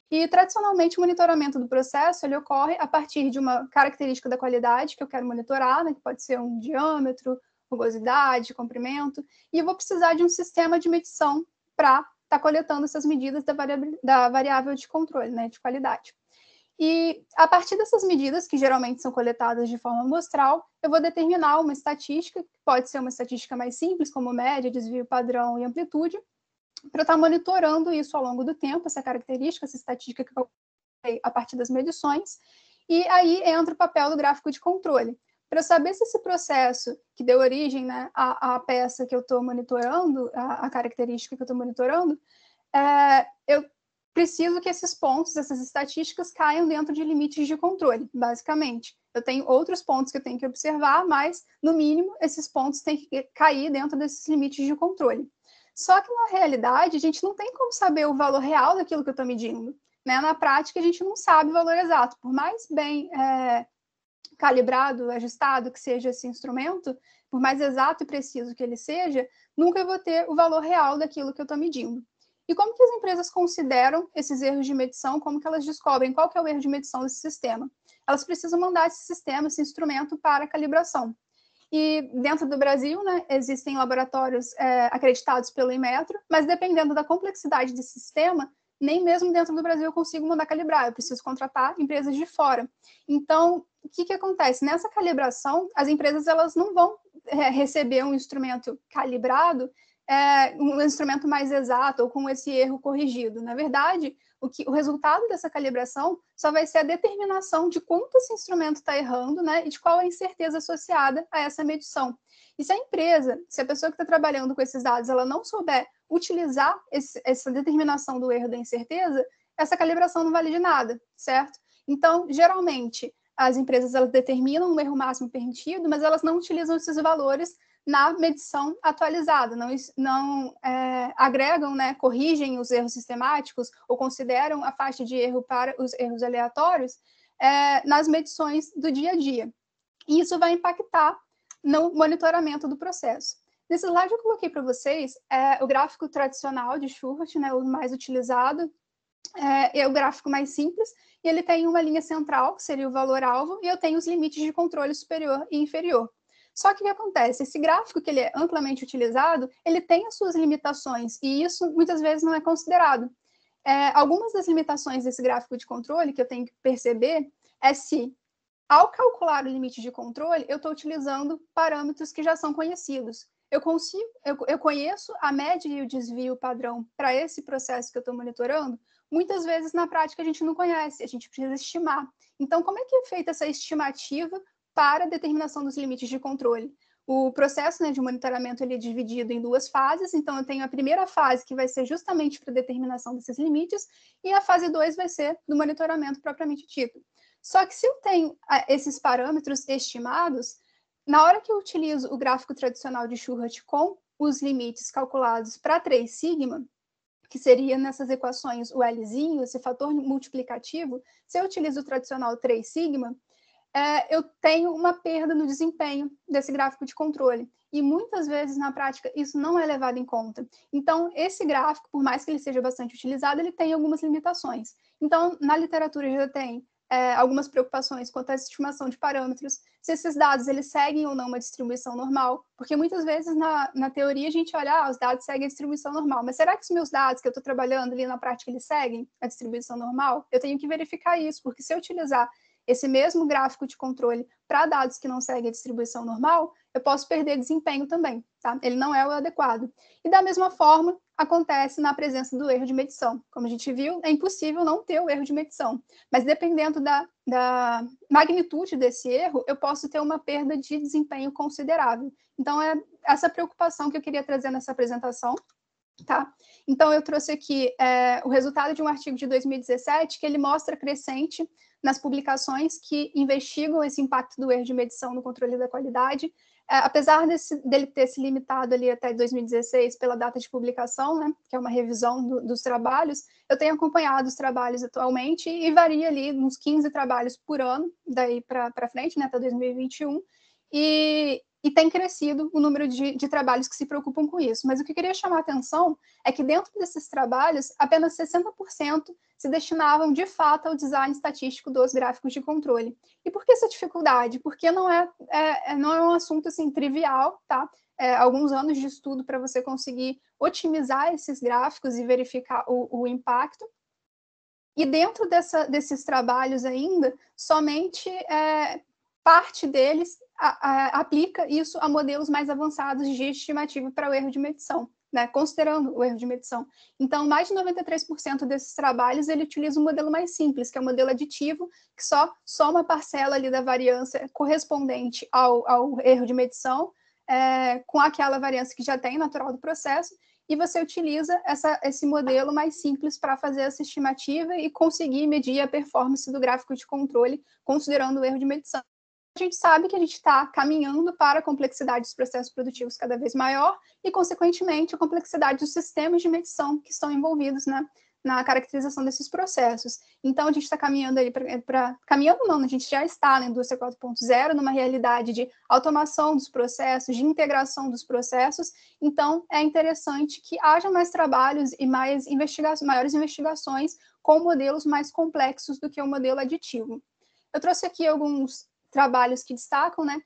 E, tradicionalmente, o monitoramento do processo ele ocorre a partir de uma característica da qualidade que eu quero monitorar, né, que pode ser um diâmetro, rugosidade, comprimento, e eu vou precisar de um sistema de medição para estar coletando essas medidas da variável de controle, né, de qualidade. E a partir dessas medidas, que geralmente são coletadas de forma amostral, eu vou determinar uma estatística, que pode ser uma estatística mais simples, como média, desvio padrão e amplitude, para eu estar monitorando isso ao longo do tempo, essa característica, essa estatística que eu colocei a partir das medições, e aí entra o papel do gráfico de controle. Para eu saber se esse processo que deu origem, né, à peça que eu estou monitorando, a característica que eu estou monitorando, eu preciso que esses pontos, essas estatísticas, caiam dentro de limites de controle, basicamente. Eu tenho outros pontos que eu tenho que observar, mas, no mínimo, esses pontos têm que cair dentro desses limites de controle. Só que, na realidade, a gente não tem como saber o valor real daquilo que eu estou medindo, né? Na prática, a gente não sabe o valor exato. Por mais bem calibrado, ajustado que seja esse instrumento, por mais exato e preciso que ele seja, nunca eu vou ter o valor real daquilo que eu estou medindo. E como que as empresas consideram esses erros de medição? Como que elas descobrem qual que é o erro de medição desse sistema? Elas precisam mandar esse sistema, esse instrumento para a calibração. E dentro do Brasil, né, existem laboratórios acreditados pelo Inmetro, mas dependendo da complexidade desse sistema, nem mesmo dentro do Brasil eu consigo mandar calibrar, eu preciso contratar empresas de fora. Então, o que acontece? Nessa calibração, as empresas elas não vão receber um instrumento calibrado, um instrumento mais exato ou com esse erro corrigido. Na verdade, o resultado dessa calibração só vai ser a determinação de quanto esse instrumento está errando, né, e de qual é a incerteza associada a essa medição. E se a empresa, se a pessoa que está trabalhando com esses dados, ela não souber utilizar essa determinação do erro da incerteza, essa calibração não vale de nada, certo? Então, geralmente, as empresas elas determinam um erro máximo permitido, mas elas não utilizam esses valores na medição atualizada, não agregam, né, corrigem os erros sistemáticos ou consideram a faixa de erro para os erros aleatórios nas medições do dia a dia. E isso vai impactar no monitoramento do processo. Nesse slide eu coloquei para vocês o gráfico tradicional de Shewhart, né, o mais utilizado, é o gráfico mais simples, e ele tem uma linha central, que seria o valor-alvo, e eu tenho os limites de controle superior e inferior. Só que o que acontece? Esse gráfico, que ele é amplamente utilizado, ele tem as suas limitações, e isso muitas vezes não é considerado. Algumas das limitações desse gráfico de controle que eu tenho que perceber é se, ao calcular o limite de controle, eu estou utilizando parâmetros que já são conhecidos. Eu conheço a média e o desvio padrão para esse processo que eu estou monitorando, muitas vezes na prática a gente não conhece, a gente precisa estimar. Então, como é que é feita essa estimativa para a determinação dos limites de controle? O processo, né, de monitoramento ele é dividido em 2 fases, então eu tenho a primeira fase, que vai ser justamente para a determinação desses limites, e a fase 2 vai ser do monitoramento propriamente dito. Só que se eu tenho esses parâmetros estimados, na hora que eu utilizo o gráfico tradicional de Shurhat com os limites calculados para 3 sigma, que seria nessas equações o Lzinho, esse fator multiplicativo, se eu utilizo o tradicional 3 sigma, eu tenho uma perda no desempenho desse gráfico de controle. E muitas vezes, na prática, isso não é levado em conta. Então, esse gráfico, por mais que ele seja bastante utilizado, ele tem algumas limitações. Então, na literatura já tem algumas preocupações quanto à estimação de parâmetros, se esses dados eles seguem ou não uma distribuição normal, porque muitas vezes na teoria a gente olha, os dados seguem a distribuição normal, mas será que os meus dados que eu estou trabalhando ali na prática, eles seguem a distribuição normal? Eu tenho que verificar isso, porque se eu utilizar esse mesmo gráfico de controle para dados que não seguem a distribuição normal, eu posso perder desempenho também, tá? Ele não é o adequado. E da mesma forma, acontece na presença do erro de medição. Como a gente viu, é impossível não ter o erro de medição. Mas dependendo da magnitude desse erro, eu posso ter uma perda de desempenho considerável. Então, é essa preocupação que eu queria trazer nessa apresentação. Tá? Então, eu trouxe aqui o resultado de um artigo de 2017, que ele mostra crescente nas publicações que investigam esse impacto do erro de medição no controle da qualidade. Apesar dele ter se limitado ali até 2016 pela data de publicação, né, que é uma revisão dos trabalhos, eu tenho acompanhado os trabalhos atualmente e varia ali uns 15 trabalhos por ano, daí para frente, né, até 2021, e tem crescido o número de trabalhos que se preocupam com isso. Mas o que eu queria chamar a atenção é que dentro desses trabalhos, apenas 60% se destinavam de fato ao design estatístico dos gráficos de controle. E por que essa dificuldade? Porque não é um assunto assim, trivial, tá? Alguns anos de estudo para você conseguir otimizar esses gráficos e verificar o impacto. E dentro desses trabalhos ainda, somente parte deles aplica isso a modelos mais avançados de estimativa para o erro de medição, né, considerando o erro de medição. Então, mais de 93% desses trabalhos, ele utiliza um modelo mais simples, que é o modelo aditivo, que só soma a parcela ali da variância correspondente ao erro de medição, com aquela variância que já tem natural do processo, e você utiliza esse modelo mais simples para fazer essa estimativa e conseguir medir a performance do gráfico de controle, considerando o erro de medição. A gente sabe que a gente está caminhando para a complexidade dos processos produtivos cada vez maior e, consequentemente, a complexidade dos sistemas de medição que estão envolvidos, né, na caracterização desses processos. Então, a gente está caminhando aí caminhando não, a gente já está na indústria 4.0, numa realidade de automação dos processos, de integração dos processos. Então, é interessante que haja mais trabalhos e maiores investigações com modelos mais complexos do que o modelo aditivo. Eu trouxe aqui alguns trabalhos que destacam, né?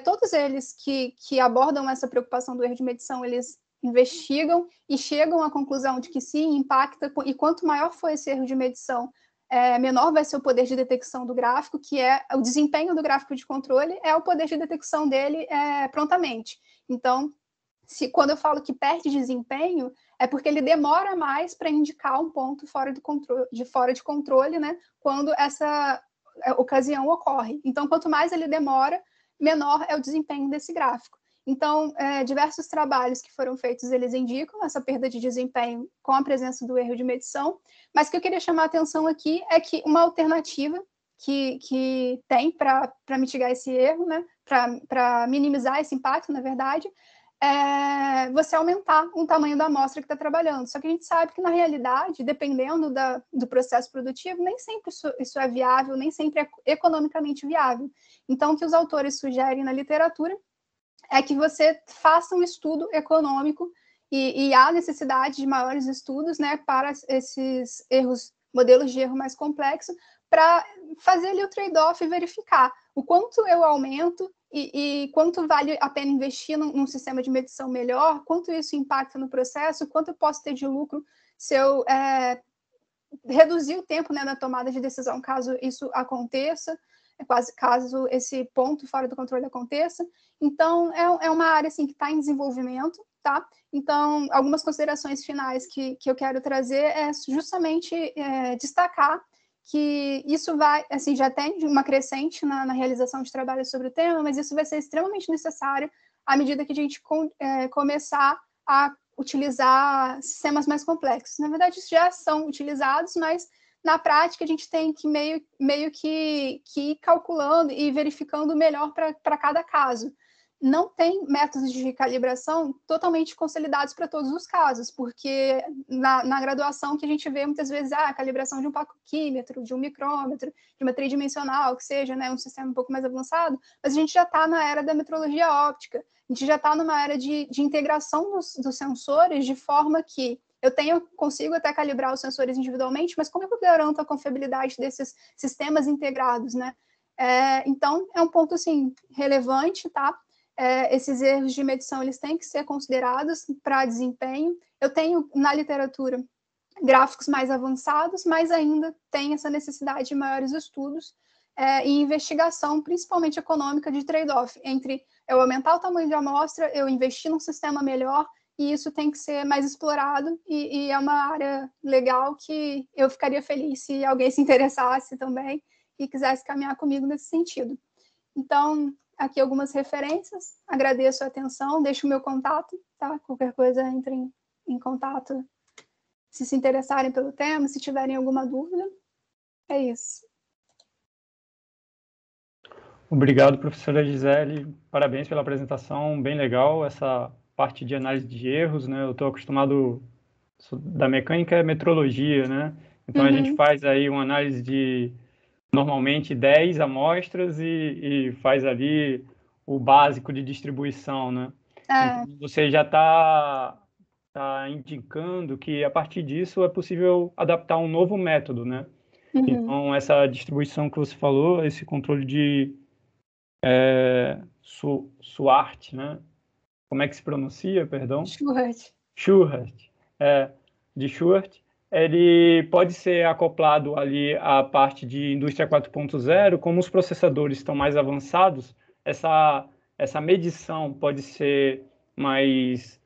Todos eles que abordam essa preocupação do erro de medição, eles investigam e chegam à conclusão de que sim, impacta, e quanto maior for esse erro de medição, menor vai ser o poder de detecção do gráfico, que é o desempenho do gráfico de controle, é o poder de detecção dele prontamente. Então, quando eu falo que perde desempenho, é porque ele demora mais para indicar um ponto fora de controle, né? Quando essa ocasião ocorre. Então, quanto mais ele demora, menor é o desempenho desse gráfico. Então, diversos trabalhos que foram feitos, eles indicam essa perda de desempenho com a presença do erro de medição, mas o que eu queria chamar a atenção aqui é que uma alternativa que tem para mitigar esse erro, né, para minimizar esse impacto, na verdade, você aumentar o tamanho da amostra que está trabalhando. Só que a gente sabe que, na realidade, dependendo do processo produtivo, nem sempre isso é viável, nem sempre é economicamente viável. Então, o que os autores sugerem na literatura é que você faça um estudo econômico e há necessidade de maiores estudos, né, para esses modelos de erro mais complexos, para fazer ali o trade-off e verificar o quanto eu aumento e quanto vale a pena investir num sistema de medição melhor, quanto isso impacta no processo, quanto eu posso ter de lucro se eu reduzir o tempo, né, na tomada de decisão, caso isso aconteça. caso esse ponto fora do controle aconteça. Então, é uma área assim, que está em desenvolvimento, tá? Então, algumas considerações finais que eu quero trazer é justamente destacar que isso vai, assim, já tem uma crescente na realização de trabalhos sobre o tema, mas isso vai ser extremamente necessário à medida que a gente começar a utilizar sistemas mais complexos. Na verdade, já são utilizados, mas na prática a gente tem que meio que ir calculando e verificando o melhor para cada caso. Não tem métodos de calibração totalmente consolidados para todos os casos, porque na graduação que a gente vê muitas vezes a calibração de um paquímetro, de um micrômetro, de uma tridimensional, que seja, né, um sistema um pouco mais avançado, mas a gente já está na era da metrologia óptica, a gente já está numa era de integração dos sensores, de forma que eu consigo até calibrar os sensores individualmente, mas como eu garanto a confiabilidade desses sistemas integrados, né? Então, é um ponto, assim, relevante, tá? Esses erros de medição, eles têm que ser considerados para desempenho. Eu tenho, na literatura, gráficos mais avançados, mas ainda tem essa necessidade de maiores estudos e investigação, principalmente econômica, de trade-off entre eu aumentar o tamanho de amostra, eu investir num sistema melhor, e isso tem que ser mais explorado, e é uma área legal que eu ficaria feliz se alguém se interessasse também e quisesse caminhar comigo nesse sentido. Então, aqui algumas referências, agradeço a atenção, deixo o meu contato, tá? Qualquer coisa, entrem em contato se interessarem pelo tema, se tiverem alguma dúvida. É isso. Obrigado, professora Gisele. Parabéns pela apresentação, bem legal essa parte de análise de erros, né? Eu estou acostumado da mecânica é metrologia, né? Então a gente faz aí uma análise de normalmente 10 amostras e faz ali o básico de distribuição, né? Então, você já está indicando que a partir disso é possível adaptar um novo método, né? Então essa distribuição que você falou, esse controle de Shewhart, né? Como é que se pronuncia, perdão? Shewhart. De Shewhart. Ele pode ser acoplado ali à parte de indústria 4.0, como os processadores estão mais avançados, essa medição pode ser mais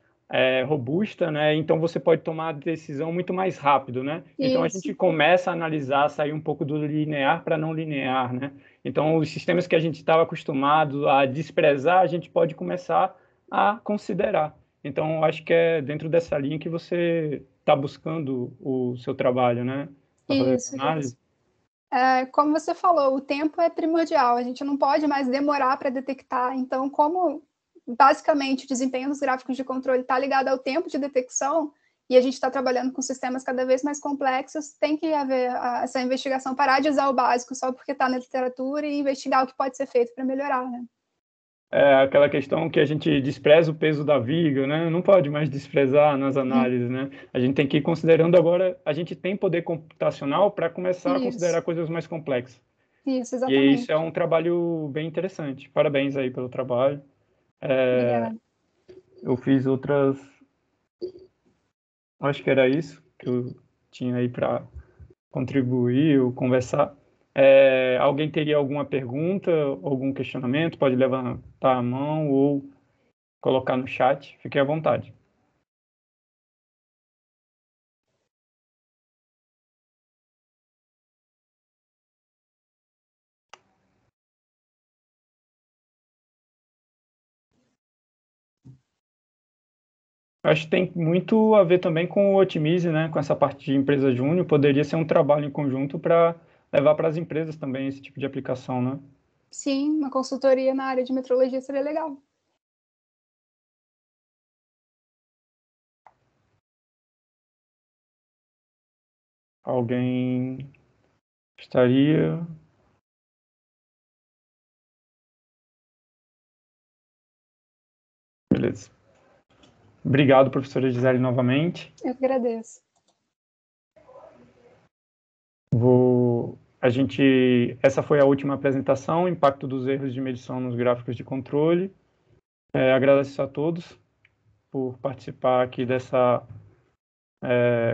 robusta, né? Então você pode tomar a decisão muito mais rápido, né? Então a gente começa a analisar, sair um pouco do linear para não linear, né? Então os sistemas que a gente estava acostumado a desprezar, a gente pode começar a considerar. Então acho que é dentro dessa linha que você está buscando o seu trabalho, né? Isso. Como você falou, o tempo é primordial, a gente não pode mais demorar para detectar. Então, como basicamente o desempenho dos gráficos de controle está ligado ao tempo de detecção, e a gente está trabalhando com sistemas cada vez mais complexos, tem que haver essa investigação, parar de usar o básico só porque está na literatura e investigar o que pode ser feito para melhorar, né? Aquela questão que a gente despreza o peso da viga, né? Não pode mais desprezar nas análises, né? A gente tem que ir considerando agora, a gente tem poder computacional para começar a considerar coisas mais complexas. Isso, exatamente. E isso é um trabalho bem interessante. Parabéns aí pelo trabalho. Obrigada. Eu fiz outras... Acho que era isso que eu tinha aí para contribuir ou conversar. Alguém teria alguma pergunta, algum questionamento? Pode levantar a mão ou colocar no chat. Fique à vontade. Acho que tem muito a ver também com o Otimize, né? Com essa parte de empresa júnior. Poderia ser um trabalho em conjunto para levar para as empresas também esse tipo de aplicação, né? Sim, uma consultoria na área de metrologia seria legal. Alguém gostaria? Beleza. Obrigado, professora Gisele, novamente. Eu que agradeço. Essa foi a última apresentação, impacto dos erros de medição nos gráficos de controle. Agradeço a todos por participar aqui dessa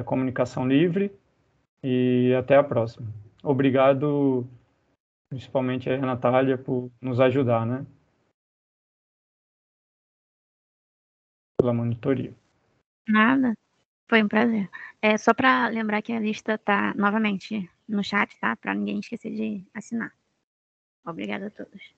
comunicação livre e até a próxima. Obrigado, principalmente a Natália, por nos ajudar, né? Pela monitoria. Nada. Foi um prazer. Só para lembrar que a lista está novamente no chat, tá? Para ninguém esquecer de assinar. Obrigada a todos.